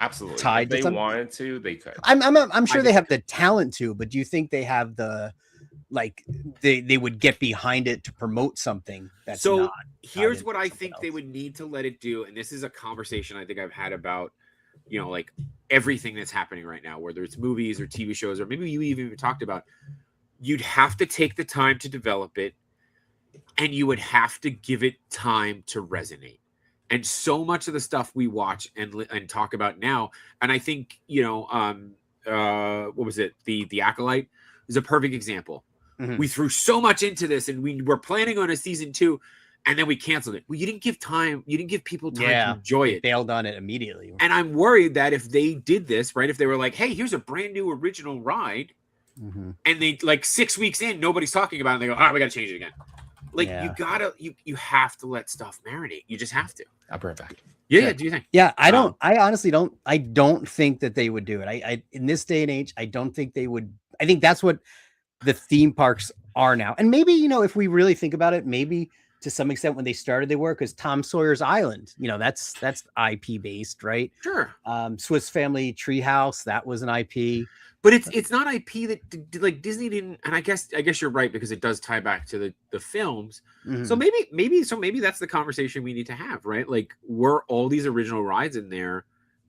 absolutely tied if to something? They wanted to, they could. I'm sure they have the talent to, but do you think they have the they would get behind it to promote something that's not? Here's what I think they would need to let it do, and this is a conversation I think I've had about like everything that's happening right now, whether it's movies or TV shows, or maybe you even talked about. You'd have to take the time to develop it, and you would have to give it time to resonate. And so much of the stuff we watch and talk about now, and I think what was it? The Acolyte is a perfect example. Mm-hmm. We threw so much into this, and we were planning on a season 2, and then we canceled it. Well, you didn't give time. You didn't give people time to enjoy it. Bailed on it immediately. And I'm worried that if they did this, right, if they were like, hey, here's a brand new original ride, and they, like, 6 weeks in, nobody's talking about it, and they go, all right, we got to change it again. Like, you have to let stuff marinate. You just have to. I'll bring it back. Yeah. Do you think? Yeah, I honestly don't. I don't think that they would do it. I in this day and age, I don't think they would. I think that's what the theme parks are now. And maybe, if we really think about it, maybe to some extent when they started, they were, because Tom Sawyer's Island, that's IP based, right? Sure. Swiss Family Treehouse, that was an IP. But it's not IP that, like, Disney didn't, and I guess you're right, because it does tie back to the films. Mm-hmm. So maybe that's the conversation we need to have, right? Like, were all these original rides in there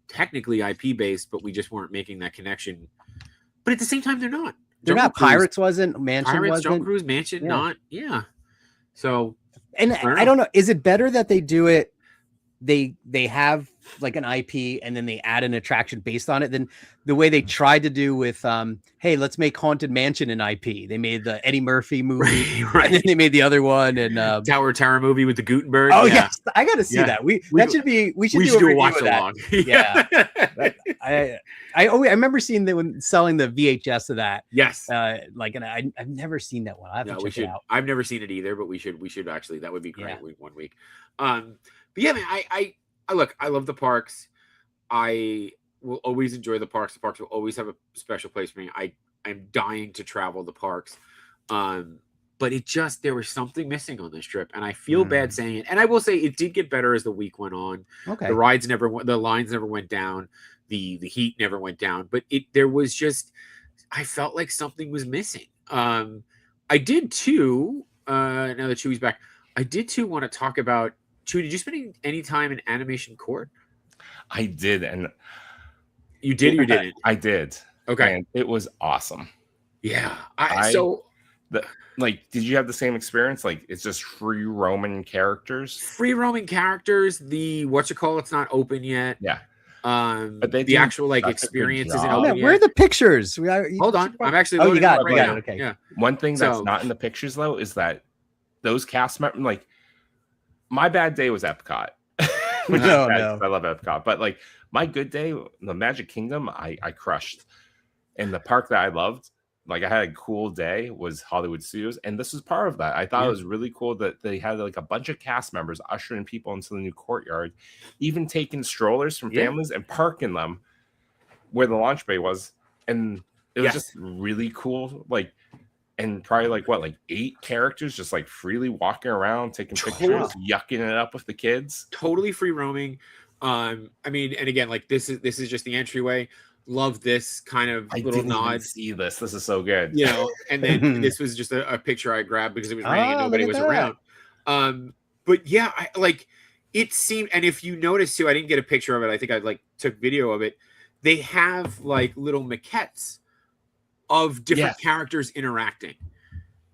technically IP based, but we just weren't making that connection. But at the same time, they're not. They're not. Pirates wasn't. Mansion wasn't. Jungle Cruise, Mansion, not. Yeah. So, and I don't know. Is it better that they do it? They have like an IP and then they add an attraction based on it than the way they tried to do with hey, let's make Haunted Mansion an IP. They made the Eddie Murphy movie, right. And then they made the other one, and Tower movie with the Gutenberg. Oh yes, I got to see that. We should do a watch along. Yeah, I remember seeing that when selling the VHS of that. Yes, and I've never seen that one. I have to check it out. I've never seen it either, but we should actually. That would be great. One week. But yeah, man, I look, I love the parks. I will always enjoy the parks. The parks will always have a special place for me. I'm dying to travel the parks. But there was something missing on this trip, and I feel bad saying it. And I will say it did get better as the week went on. Okay. The lines never went down. The heat never went down, but there was just, I felt like something was missing. I did too, now that Chewy's back, I did too want to talk about, Chewy, did you spend any time in Animation Court? I did. And you did or you didn't? I did. Okay. And it was awesome. Yeah. Did you have the same experience? Like, it's just free roaming characters. The it's not open yet. Yeah. But the actual experience isn't open yet. Where are the pictures? Hold on, I'm actually. Oh, you got it right now. Okay. Yeah. One thing that's not in the pictures though is that those cast members, like, my bad day was Epcot. No. I love Epcot, but like my good day, the Magic Kingdom, I crushed. And the park that I loved, like I had a cool day, was Hollywood Studios, and this was part of that. I thought it was really cool that they had like a bunch of cast members ushering people into the new courtyard, even taking strollers from families and parking them where the launch bay was, and it was just really cool. Like, and probably like 8 characters just like freely walking around, taking pictures, yucking it up with the kids. Totally free roaming. I mean, and again, like this is just the entryway. Love this kind of little nod. See this. This is so good. You know, and then this was just a picture I grabbed because it was raining and nobody was around. But yeah, it seemed, and if you notice too, I didn't get a picture of it. I think I took video of it. They have like little maquettes of different characters interacting.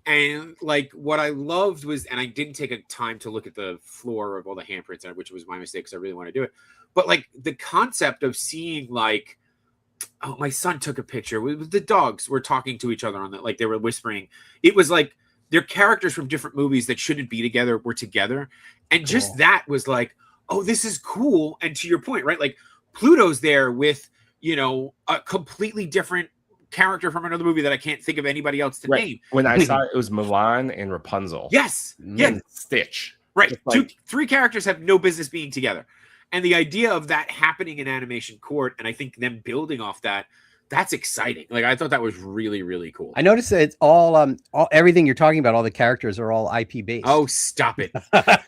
And like what I loved was, and I didn't take a time to look at the floor of all the handprints, which was my mistake because I really want to do it. But like the concept of seeing like, oh, my son took a picture with the dogs were talking to each other on that, like they were whispering. It was like they're characters from different movies that shouldn't be together were together, and just that was like, oh, this is cool. And to your point, right, like Pluto's there with, you know, a completely different character from another movie that I can't think of anybody else to name. When I saw it, it was Milan and Rapunzel. Yes, and Stitch. Right, three characters have no business being together. And the idea of that happening in Animation Court, and I think them building off that's exciting. Like, I thought that was really, really cool. I noticed that it's all everything you're talking about, all the characters are all IP based. Oh, stop it. I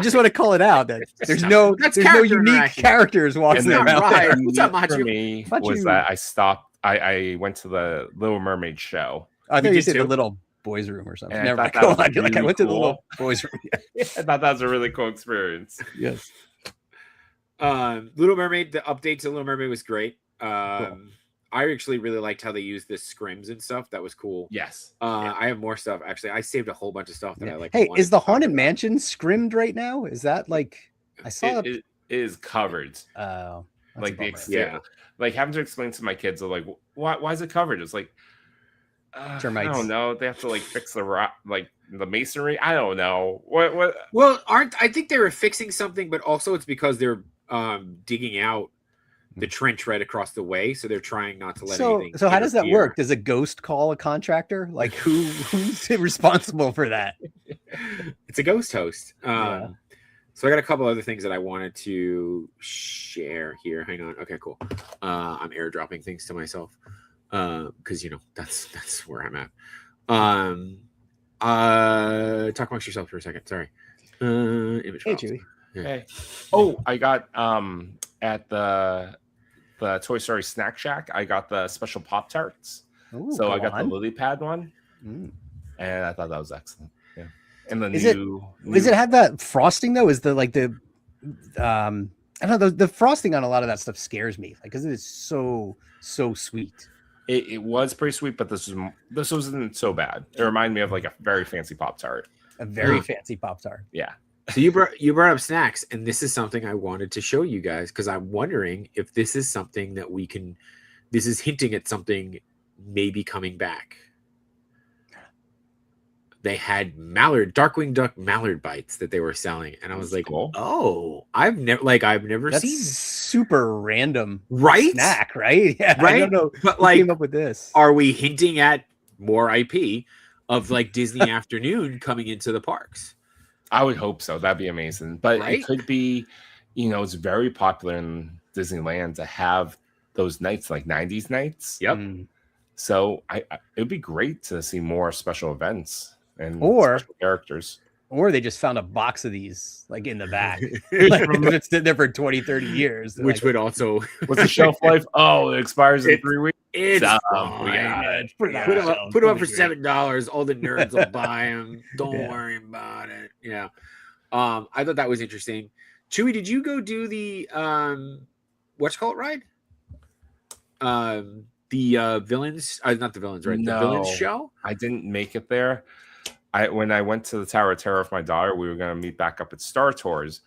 just want to call it out that there's no unique characters walking around. Right. What's up, Machu? For me was that I stopped. I went to the Little Mermaid show. I think you said the little boys' room or something. Never mind. Go on. Really I went to the little boys' room. I thought that was a really cool experience. Yes. Little Mermaid, the update to Little Mermaid was great. Cool. I actually really liked how they used the scrims and stuff. That was cool. Yes. I have more stuff. Actually, I saved a whole bunch of stuff that I like. Hey, is the Haunted Mansion scrimmed right now? Is that like I saw it is covered. Oh, like the like having to explain to my kids, they're like, why is it covered? It's like termites. I don't know. They have to like fix the rock, like the masonry. I don't know. What? Well, I think they were fixing something, but also it's because they're digging out the trench right across the way, so they're trying not to let anything. So how does that work? Does a ghost call a contractor? Like who's responsible for that? It's a ghost host. So I got a couple other things that I wanted to share here. Hang on. Okay, cool. I'm airdropping things to myself because you know that's where I'm at. Talk amongst yourself for a second. Sorry. Image hey, files. Chewy. Yeah. Hey. Oh, I got at the Toy Story Snack Shack, I got the special Pop Tarts. So I got the lily pad one, and I thought that was excellent. Yeah, and the does it have that frosting though? Is the I don't know, the frosting on a lot of that stuff scares me, like because it is so sweet. It was pretty sweet, but this wasn't so bad. It reminded me of like a very fancy Pop Tart. A very fancy Pop Tart. Yeah. So you brought up snacks, and this is something I wanted to show you guys because I'm wondering if this is something that we can. This is hinting at something maybe coming back. They had Darkwing Duck mallard bites that they were selling, and I was like, cool. "Oh, I've never That's seen super random, right? Snack, right? Yeah, right. I don't know, but who came up with this. Are we hinting at more IP of like Disney Afternoon coming into the parks? I would hope so. That'd be amazing. But it could be, it's very popular in Disneyland to have those nights, like 90s nights. Yep. So it would be great to see more special events and or special characters. Or they just found a box of these like in the back. Like it's sitting there for 20, 30 years. Which would also what's the shelf life? Oh, it expires in 3 weeks. It's we got it. Put them up for $7. All the nerds will buy them. Don't worry about it. Yeah. I thought that was interesting. Chewy, did you go do the ride? The villains, not the villains, right? No, the villains show. I didn't make it there. When I went to the Tower of Terror with my daughter, we were going to meet back up at Star Tours.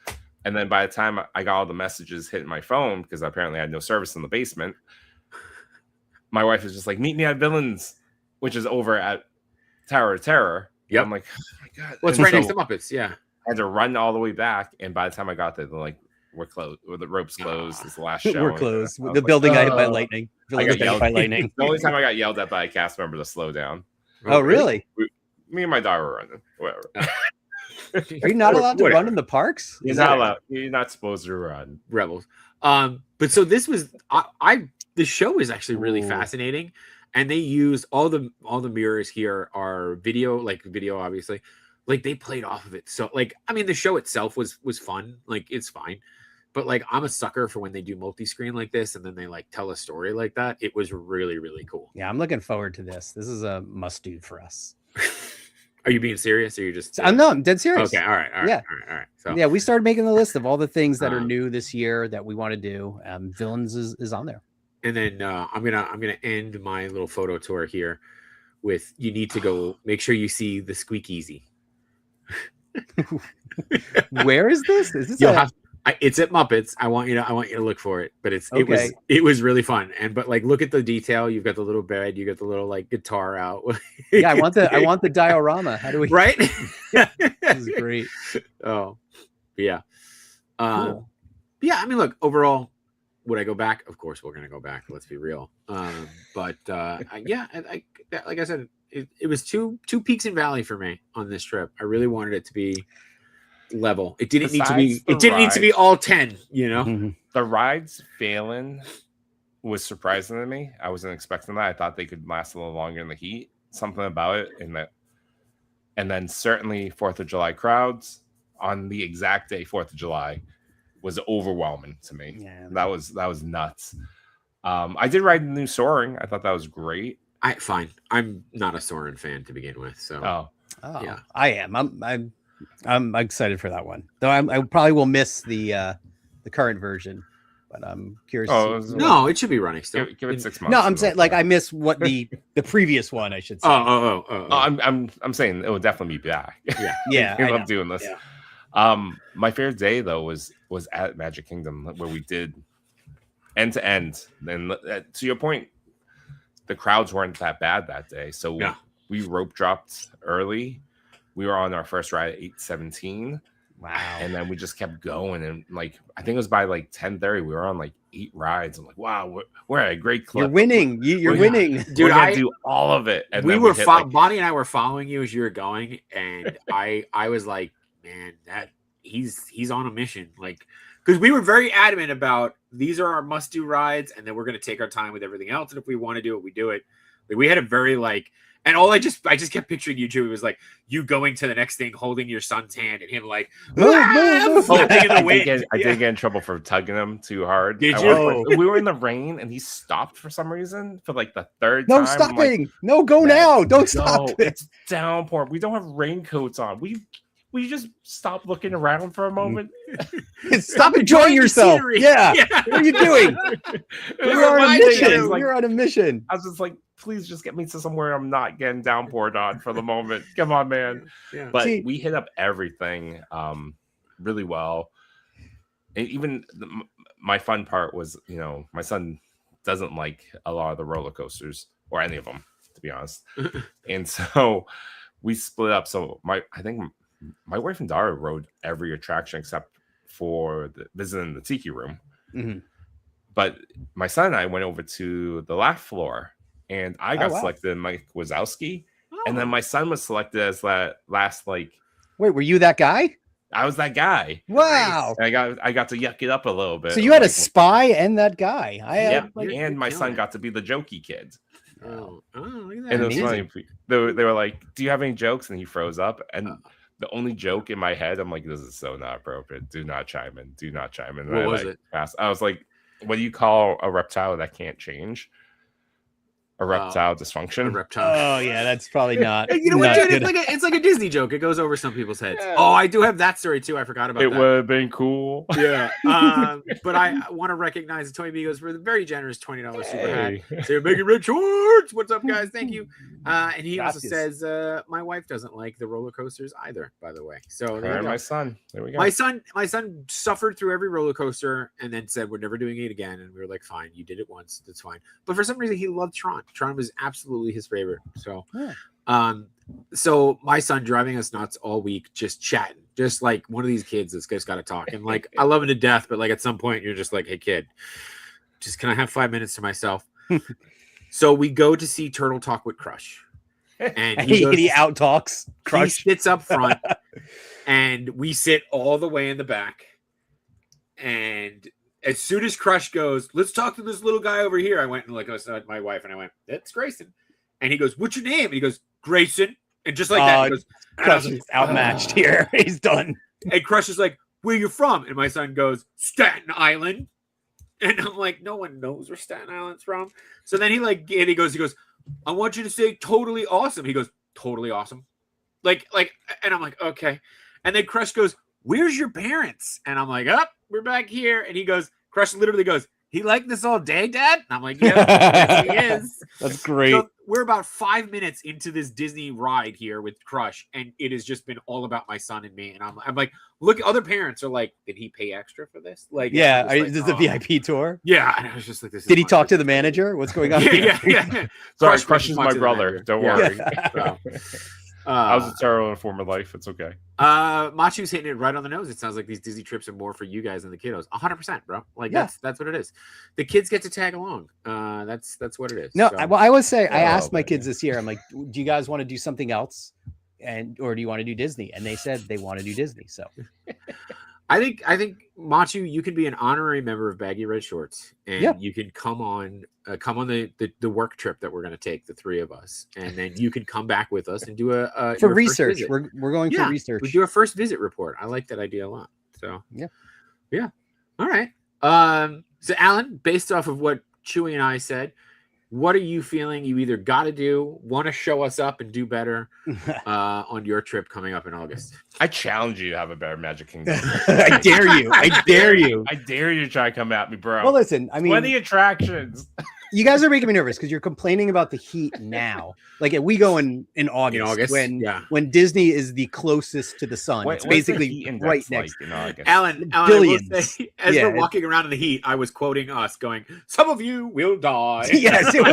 And then by the time I got all the messages hitting my phone, because apparently I had no service in the basement, my wife was just like, meet me at Villains, which is over at Tower of Terror. Yep. I'm like, oh my God. Well, it's right next to Muppets. Yeah. I had to run all the way back. And by the time I got there, they're like, we're closed. The rope's closed. It's the last show. We're closed. The building item by lightning. The only time I got yelled at by a cast member to slow down. Oh, really? Me and my daughter were running. Whatever. Are you not allowed to run in the parks? You're not allowed. You're not supposed to run. Rebels. But so this was the show is actually really fascinating, and they use all the mirrors here are video obviously. Like they played off of it. So like I mean the show itself was fun. Like it's fine. But like I'm a sucker for when they do multi-screen like this and then they like tell a story like that. It was really, really cool. Yeah, I'm looking forward to this. This is a must-do for us. Are you being serious or are you just I'm dead serious. Okay, all right. All right. So yeah, we started making the list of all the things that are new this year that we want to do. Villains is on there. And then I'm gonna end my little photo tour here with you need to go make sure you see the Squeak Easy. Where is this? Is this it's at Muppets. I want you to look for it, but it was really fun. But like look at the detail. You've got the little bed, you got the little like guitar out. Yeah, I want the diorama. How do we right? This is great. Oh, yeah. Cool. Yeah, I mean look, overall, would I go back? Of course we're gonna go back, let's be real. But like I said, it was two peaks and valley for me on this trip. I really wanted it to be level. It didn't need to be all 10, you know. Mm-hmm. The rides failing was surprising to me. I wasn't expecting that. I thought they could last a little longer in the heat. Something about it and then certainly 4th of July crowds on the exact day 4th of July was overwhelming to me. Yeah, that was nuts. I did ride the new Soaring. I thought that was great. Fine. I'm not a Soarin' fan to begin with, so yeah, I am. I'm excited for that one, though. I probably will miss the current version, but I'm curious. No, it should be running still. Give it 6 months. No, I'm saying like I miss what the previous one. I should say. I'm saying it will definitely be back. Yeah. I love doing this. Yeah. My favorite day though was at Magic Kingdom where we did end to end. Then to your point, the crowds weren't that bad that day, so we rope dropped early. We were on our first ride at 8:17. Wow. And then we just kept going. And like, I think it was by like 10:30, we were on like 8 rides. I'm like, wow, we're at a great clip. You're winning. You're winning. Dude, I do all of it. And we were Bonnie and I were following you as you were going. And I was like, man, that he's on a mission. Like, because we were very adamant about these are our must-do rides, and then we're gonna take our time with everything else. And if we want to do it, we do it. Like we had a very like. And I just kept picturing you, Joey, was like you going to the next thing, holding your son's hand, and him like, flapping in the wind. I did get in trouble for tugging him too hard. Did you? We were in the rain, and he stopped for some reason for like the third time. No stopping! Like, no, go now! Don't stop! It's downpour. We don't have raincoats on. We just stop looking around for a moment. Stop enjoying yourself. Yeah. What are you doing? You're on a mission. You're on a mission. I was just like, please just get me to somewhere I'm not getting downpoured on for the moment. Come on, man. Yeah. But we hit up everything really well. And even my fun part was, my son doesn't like a lot of the roller coasters or any of them, to be honest. And so we split up. So I think my wife and daughter rode every attraction except for visiting the Tiki Room. Mm-hmm. But my son and I went over to the laugh floor. And I got selected in Mike Wazowski. Oh. And then my son was selected as that last, like... Wait, were you that guy? I was that guy. Wow. And I got to yuck it up a little bit. So you had a spy and that guy. And my son got to be the jokey kid. Oh, look at that. And it was funny. They were like, "Do you have any jokes?" And he froze up. And the only joke in my head, I'm like, "This is so not appropriate. Do not chime in. Do not chime in." And what was it? I was like, "What do you call a reptile that can't change? A reptile dysfunction." A reptile. Oh yeah, that's probably not. You know what, dude? It's like a Disney joke. It goes over some people's heads. Yeah. Oh, I do have that story too. I forgot about it that. Would have been cool. Yeah. But I want to recognize Toy Migos for the very generous $20 super hat. Say Baggy Red Shorts. What's up, guys? Thank you. And he also says, my wife doesn't like the roller coasters either, by the way. So there my son. There we go. My son suffered through every roller coaster and then said, we're never doing it again. And we were like, fine, you did it once. That's fine. But for some reason, he loved Tron. Tron was absolutely his favorite. So, so my son driving us nuts all week, just chatting, just like one of these kids that's just got to talk. And like, I love him to death, but like at some point you're just like, hey kid, just can I have 5 minutes to myself? So we go to see Turtle Talk with Crush. And he out talks Crush. He sits up front and we sit all the way in the back. And as soon as Crush goes, let's talk to this little guy over here. I went and like I was with my wife and I went, that's Grayson. And he goes, what's your name? And he goes, Grayson. And just like that, he goes, Crush is outmatched here. He's done. And Crush is like, where you from? And my son goes, Staten Island. And I'm like, no one knows where Staten Island's from. So then he goes, I want you to say totally awesome. He goes, totally awesome. Like, and I'm like, okay. And then Crush goes, where's your parents? And I'm like, we're back here. And he goes, Crush literally goes, he like this all day, Dad? And I'm like, yeah, yes, he is. That's great. So we're about 5 minutes into this Disney ride here with Crush, and it has just been all about my son and me. And I'm like, look, other parents are like, did he pay extra for this? Like, yeah, is this a VIP tour? Yeah, and I was just like, this. Did he talk to the manager? What's going on? Yeah. Sorry, Crush is my brother. Don't worry. So, I was a terror in a former life. It's okay. Machu's hitting it right on the nose. It sounds like these Disney trips are more for you guys than the kiddos. 100%, bro. Like that's what it is. The kids get to tag along. That's what it is. No, so. I always say I asked my kids this year. I'm like, do you guys want to do something else, or do you want to do Disney? And they said they want to do Disney. So. I think Machu, you can be an honorary member of Baggy Red Shorts, and you can come on the work trip that we're going to take, the three of us, and then you can come back with us and do a for research. We're going for research. We do a first visit report. I like that idea a lot. So yeah. All right. So Alan, based off of what Chewy and I said, what are you feeling you either got to do, want to show us up and do better on your trip coming up in August? I challenge you to have a better Magic Kingdom. I dare you. I dare you. I dare you to try to come at me, bro. Well, listen, I mean, 20 attractions. You guys are making me nervous because you're complaining about the heat now. Like we go in August, when Disney is the closest to the sun. It's basically right next. In August? Alan, billions. Say, as we're walking around in the heat, I was quoting us, going, "Some of you will die." Yes, it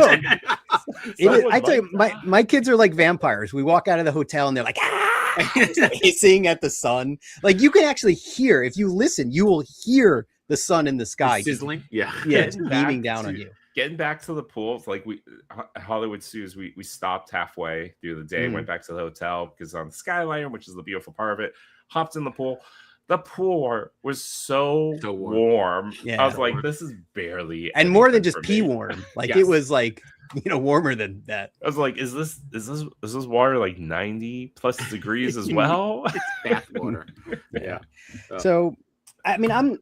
will. I tell you, my kids are like vampires. We walk out of the hotel and they're like, hissing at the sun. Like you can actually hear, if you listen, you will hear the sun in the sky sizzling. It's beaming down on you. Getting back to the pools, like Hollywood Sue's, we stopped halfway through the day, went back to the hotel because on the Skyliner, which is the beautiful part of it, hopped in the pool. The pool was so warm. Yeah, I was like, this is barely, and more than just pee warm. Like it was like, warmer than that. I was like, is this water like 90 plus degrees as well? It's bath water. Yeah. So, I mean,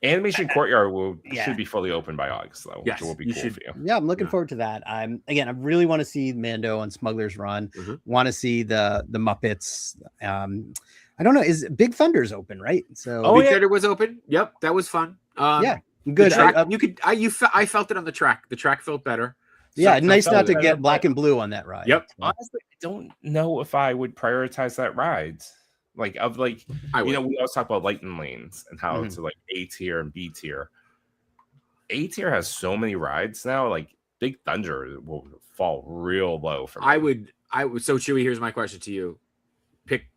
Animation Courtyard should be fully open by August, though, which will be cool for you. Yeah, I'm looking forward to that. I really want to see Mando on Smuggler's Run. Want to see the Muppets. I don't know. Is Big Thunder's open, right? So Big Thunder was open. Yep, that was fun. Good. Track, I felt it on the track. The track felt better. Yeah, nice not to get black and blue on that ride. Yep. Honestly, I don't know if I would prioritize that ride. We always talk about Lightning Lanes and how it's like A tier and B tier. A tier has so many rides now. Like Big Thunder will fall real low for me. I would. So Chewy, here's my question to you: pick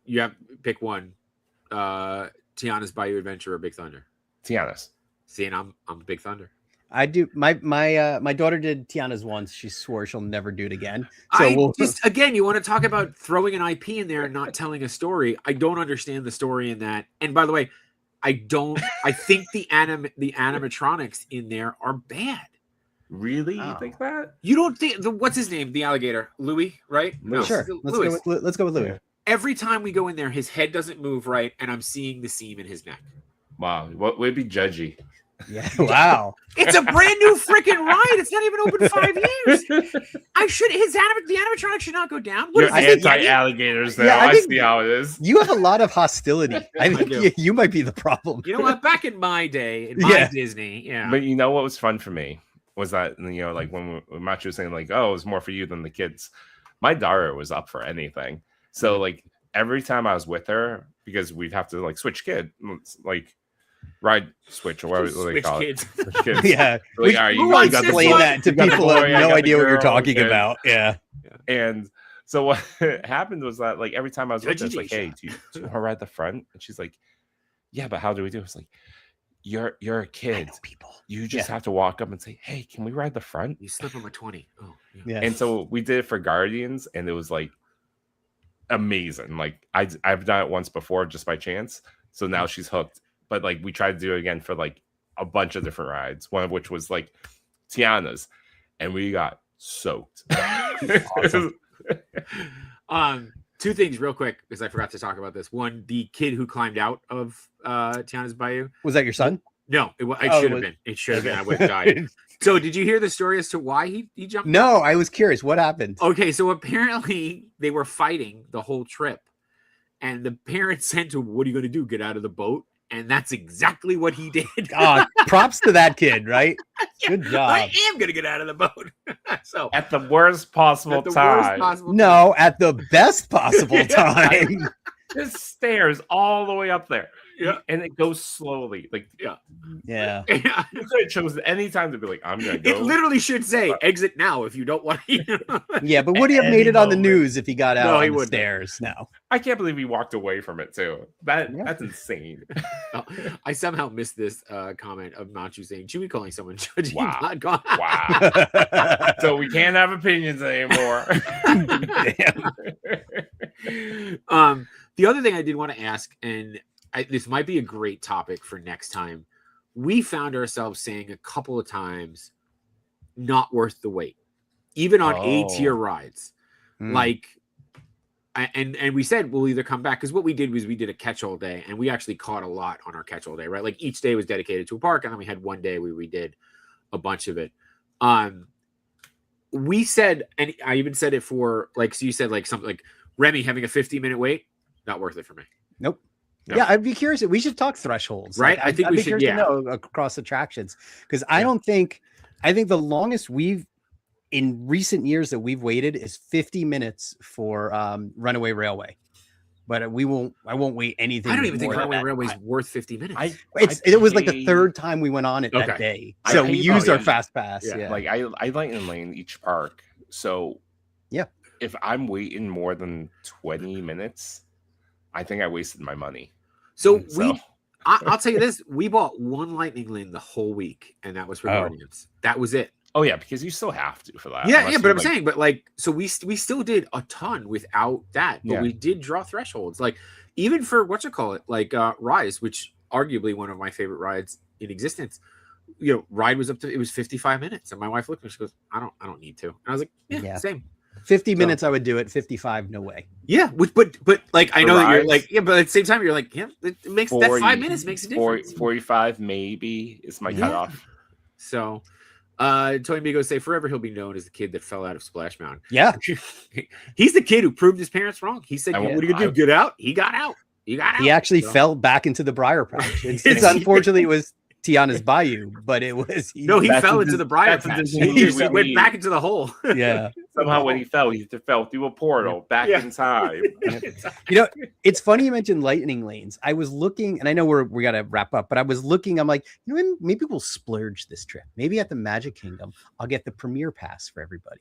one. Tiana's Bayou Adventure or Big Thunder? Tiana's. See, and I'm Big Thunder. I do. My daughter did Tiana's once. She swore she'll never do it again. So again, you want to talk about throwing an IP in there and not telling a story. I don't understand the story in that. And by the way, I think the animatronics in there are bad. Really? You think that? You don't think what's his name? The alligator, Louis, right? No, sure. Let's go with Louis. Every time we go in there, his head doesn't move right, and I'm seeing the seam in his neck. Wow, what would be judgy? Yeah, wow. It's a brand new freaking ride. It's not even open 5 years. The animatronic should not go down. You're anti-alligators now. Yeah, I see how it is. You have a lot of hostility. I think you might be the problem. You know what? Back in my day, in my Disney, But you know what was fun for me was that, like when Macho was saying like, oh, it was more for you than the kids. My daughter was up for anything. So like every time I was with her, because we'd have to like switch like ride switch or whatever they call it. Switch kids. Yeah. Like, we want to explain that to people who have no idea what you're talking about. Yeah. And so what happened was that like every time I was with her, it's like, hey, do you want to ride the front? And she's like, yeah, but how do we do it? It's like, you're a kid. People. You just have to walk up and say, hey, can we ride the front? You slip on my 20. Oh, yeah. And so we did it for Guardians, and it was like amazing. Like I've done it once before just by chance. So now she's hooked. But like we tried to do it again for like a bunch of different rides, one of which was like Tiana's, and we got soaked. Awesome. Two things real quick, because I forgot to talk about this. One, the kid who climbed out of Tiana's Bayou. Was that your son? No, it should have been. It should have been. I would have died. So did you hear the story as to why he jumped? No, I was curious. What happened? Okay, so apparently they were fighting the whole trip. And the parents said to him, what are you going to do? Get out of the boat? And that's exactly what he did. Props to that kid, right? Good job. I am going to get out of the boat. So at the worst possible time. No, at the best possible time. Just stairs all the way up there. Yeah. And it goes slowly. Like, yeah. It chose any time to be like, I'm going to go. It literally should say exit now if you don't want to. Yeah, but would he have made it on the news if he got out on the stairs? No. I can't believe he walked away from it too. That's insane. I somehow missed this comment of Machu saying Chewie calling someone judgy. Wow. God. Wow. So we can't have opinions anymore. The other thing I did want to ask, and this might be a great topic for next time. We found ourselves saying a couple of times, not worth the wait, even on A-tier rides. Like, and we said we'll either come back, because what we did was we did a catch-all day, and we actually caught a lot on our catch-all day, right? Like each day was dedicated to a park, and then we had one day where we did a bunch of it. We said, and I even said it for like, so you said like something like Remy having a 50-minute wait, not worth it for me. Nope. No. Yeah, I'd be curious. We should talk thresholds, right? Like, I think we should. To know across attractions, because I think the longest we've in recent years that we've waited is 50 minutes for Runaway Railway, but I won't wait anything. I don't even think Runaway Railway is worth 50 minutes. It was like the third time we went on it that day, so we used our fast pass. Yeah. Like I lightning lane each park, so if I'm waiting more than 20 minutes, I think I wasted my money. So I'll tell you this: we bought one lightning lane the whole week, and that was for Guardians. That was it. Oh yeah, because you still have to for that. Yeah, but I'm saying, but like, so we still did a ton without that, but we did draw thresholds, like even for like Rise, which arguably one of my favorite rides in existence. Ride was it was 55 minutes, and my wife looked at me, she goes, I don't need to, and I was like, yeah. Same. 50 minutes, I would do it. 55, no way. Yeah, but like I know that you're like, but at the same time you're like, it makes 40, that 5 minutes makes a difference. 45 maybe is my cutoff. So, Tony Migo say forever he'll be known as the kid that fell out of Splash Mountain. Yeah, he's the kid who proved his parents wrong. He said, "What are you gonna do? Get out." He got out. He actually fell back into the briar patch. It's unfortunately it was Tiana's Bayou, but it was he fell into the briar patch. He just went back into the hole. Yeah. Somehow when he fell through a portal back in time. It's funny you mentioned lightning lanes. I was looking, and I know we got to wrap up, but I was looking, I'm like, maybe we'll splurge this trip. Maybe at the Magic Kingdom, I'll get the premier pass for everybody.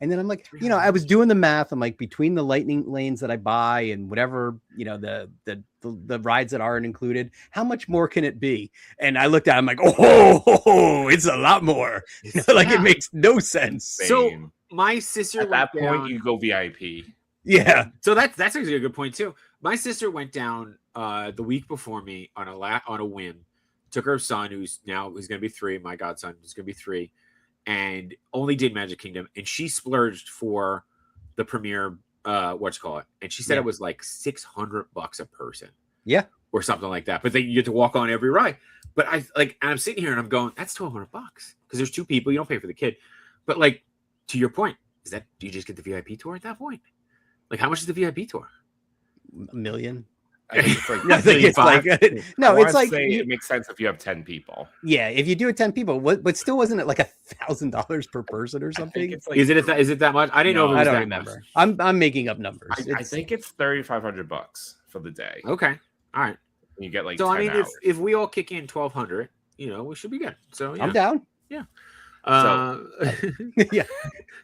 And then I'm like, I was doing the math. I'm like, between the lightning lanes that I buy and whatever, the rides that aren't included, how much more can it be? And I looked at it, I'm like, it's a lot more. It makes no sense. So my sister at that point, you go VIP. Yeah. So that's actually a good point too. My sister went down the week before me on a whim. Took her son, who's going to be 3, my godson, who's going to be 3. and only did Magic Kingdom, and she splurged for the premiere. And she said it was like $600 a person, or something like that. But then you get to walk on every ride. But I'm sitting here and I'm going, that's $1,200 because there's 2 people. You don't pay for the kid. But like, to your point, do you just get the VIP tour at that point? Like, how much is the VIP tour? $1 million. I think it's like no, it's like it makes sense if you have 10 people. Yeah, if you do it 10 people, but still wasn't it like $1,000 per person or something? Like, is it that much? I didn't know. I don't remember. I'm making up numbers. I think it's $3,500 for the day. Okay, all right. You get like so. 10 I mean, hours. if we all kick in $1,200, we should be good. So yeah. I'm down. Yeah. Yeah.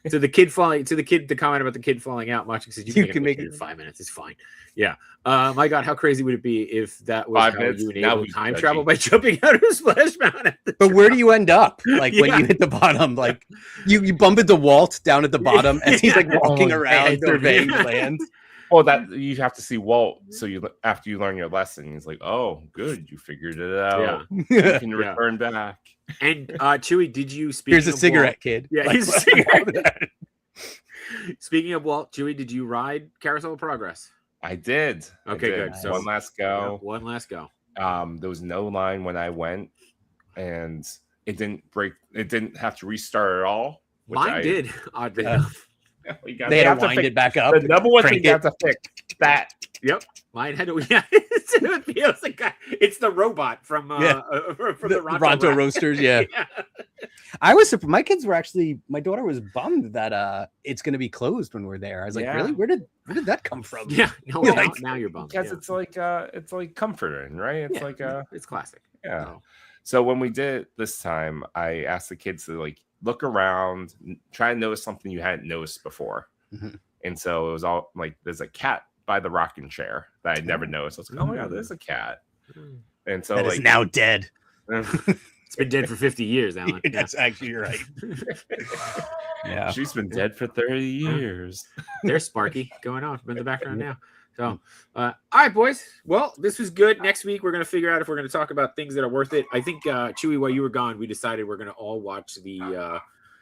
To the comment about the kid falling out, Machi says you can make it in 5 minutes. It's fine. Yeah. My God, how crazy would it be if that was 5 how minutes? you enable time travel by jumping out of a splash mountain? But where do you end up? Like when you hit the bottom, like you bump into Walt down at the bottom as he's like walking around surveying the land. Well, that you have to see Walt. So after you learn your lesson, he's like, "Oh, good, you figured it out. Yeah. You can return back." And Chewie, did you speak? Here's a cigarette, kid. Yeah, like, he's a cigarette. Speaking of Walt, Chewie, did you ride Carousel of Progress? I did. Okay, good. So one last go. One last go. There was no line when I went, and it didn't break. It didn't have to restart at all. Mine did. Oddly enough. They had to wind it back up. The number one thing you have to fix that. Yep, mine had to. Yeah, it's the robot from the Ronto Roasters. Yeah. I was surprised. My kids were actually. My daughter was bummed that it's going to be closed when we're there. I was like, really? Where did that come from? Yeah. No, now you're bummed because it's like comforting, right? It's it's classic. Yeah. Oh. So when we did it this time, I asked the kids to like look around, try to notice something you hadn't noticed before. Mm-hmm. And so it was all like, there's a cat by the rocking chair that I'd never noticed. I was like, oh my God, there's a cat. And so that is now dead. It's been dead for 50 years, Alan. That's actually right. Yeah. She's been dead for 30 years. There's Sparky going on in the background now. So, all right, boys. Well, this was good. Next week, we're going to figure out if we're going to talk about things that are worth it. I think, Chewie, while you were gone, we decided we're going to all watch the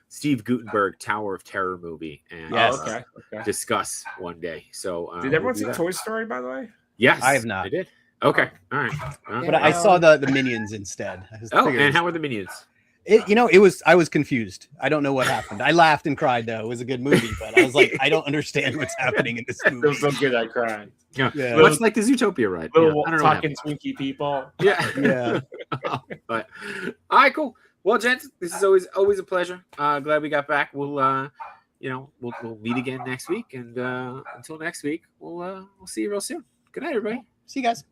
Steve Guttenberg Tower of Terror movie and discuss one day. So, did everyone see Toy Story, by the way? Yes. I have not. I did. Okay. All right. But I saw the Minions instead. And how were the Minions? I was confused. I don't know what happened. I laughed and cried though. It was a good movie, but I was like, I don't understand what's happening in this movie. It was so good I cried. Yeah. Much like the Zootopia ride. Little talking Twinkie people. Yeah. But all right, cool. Well, gents, this is always a pleasure. Glad we got back. We'll we'll meet again next week, and until next week, we'll see you real soon. Good night, everybody. See you guys.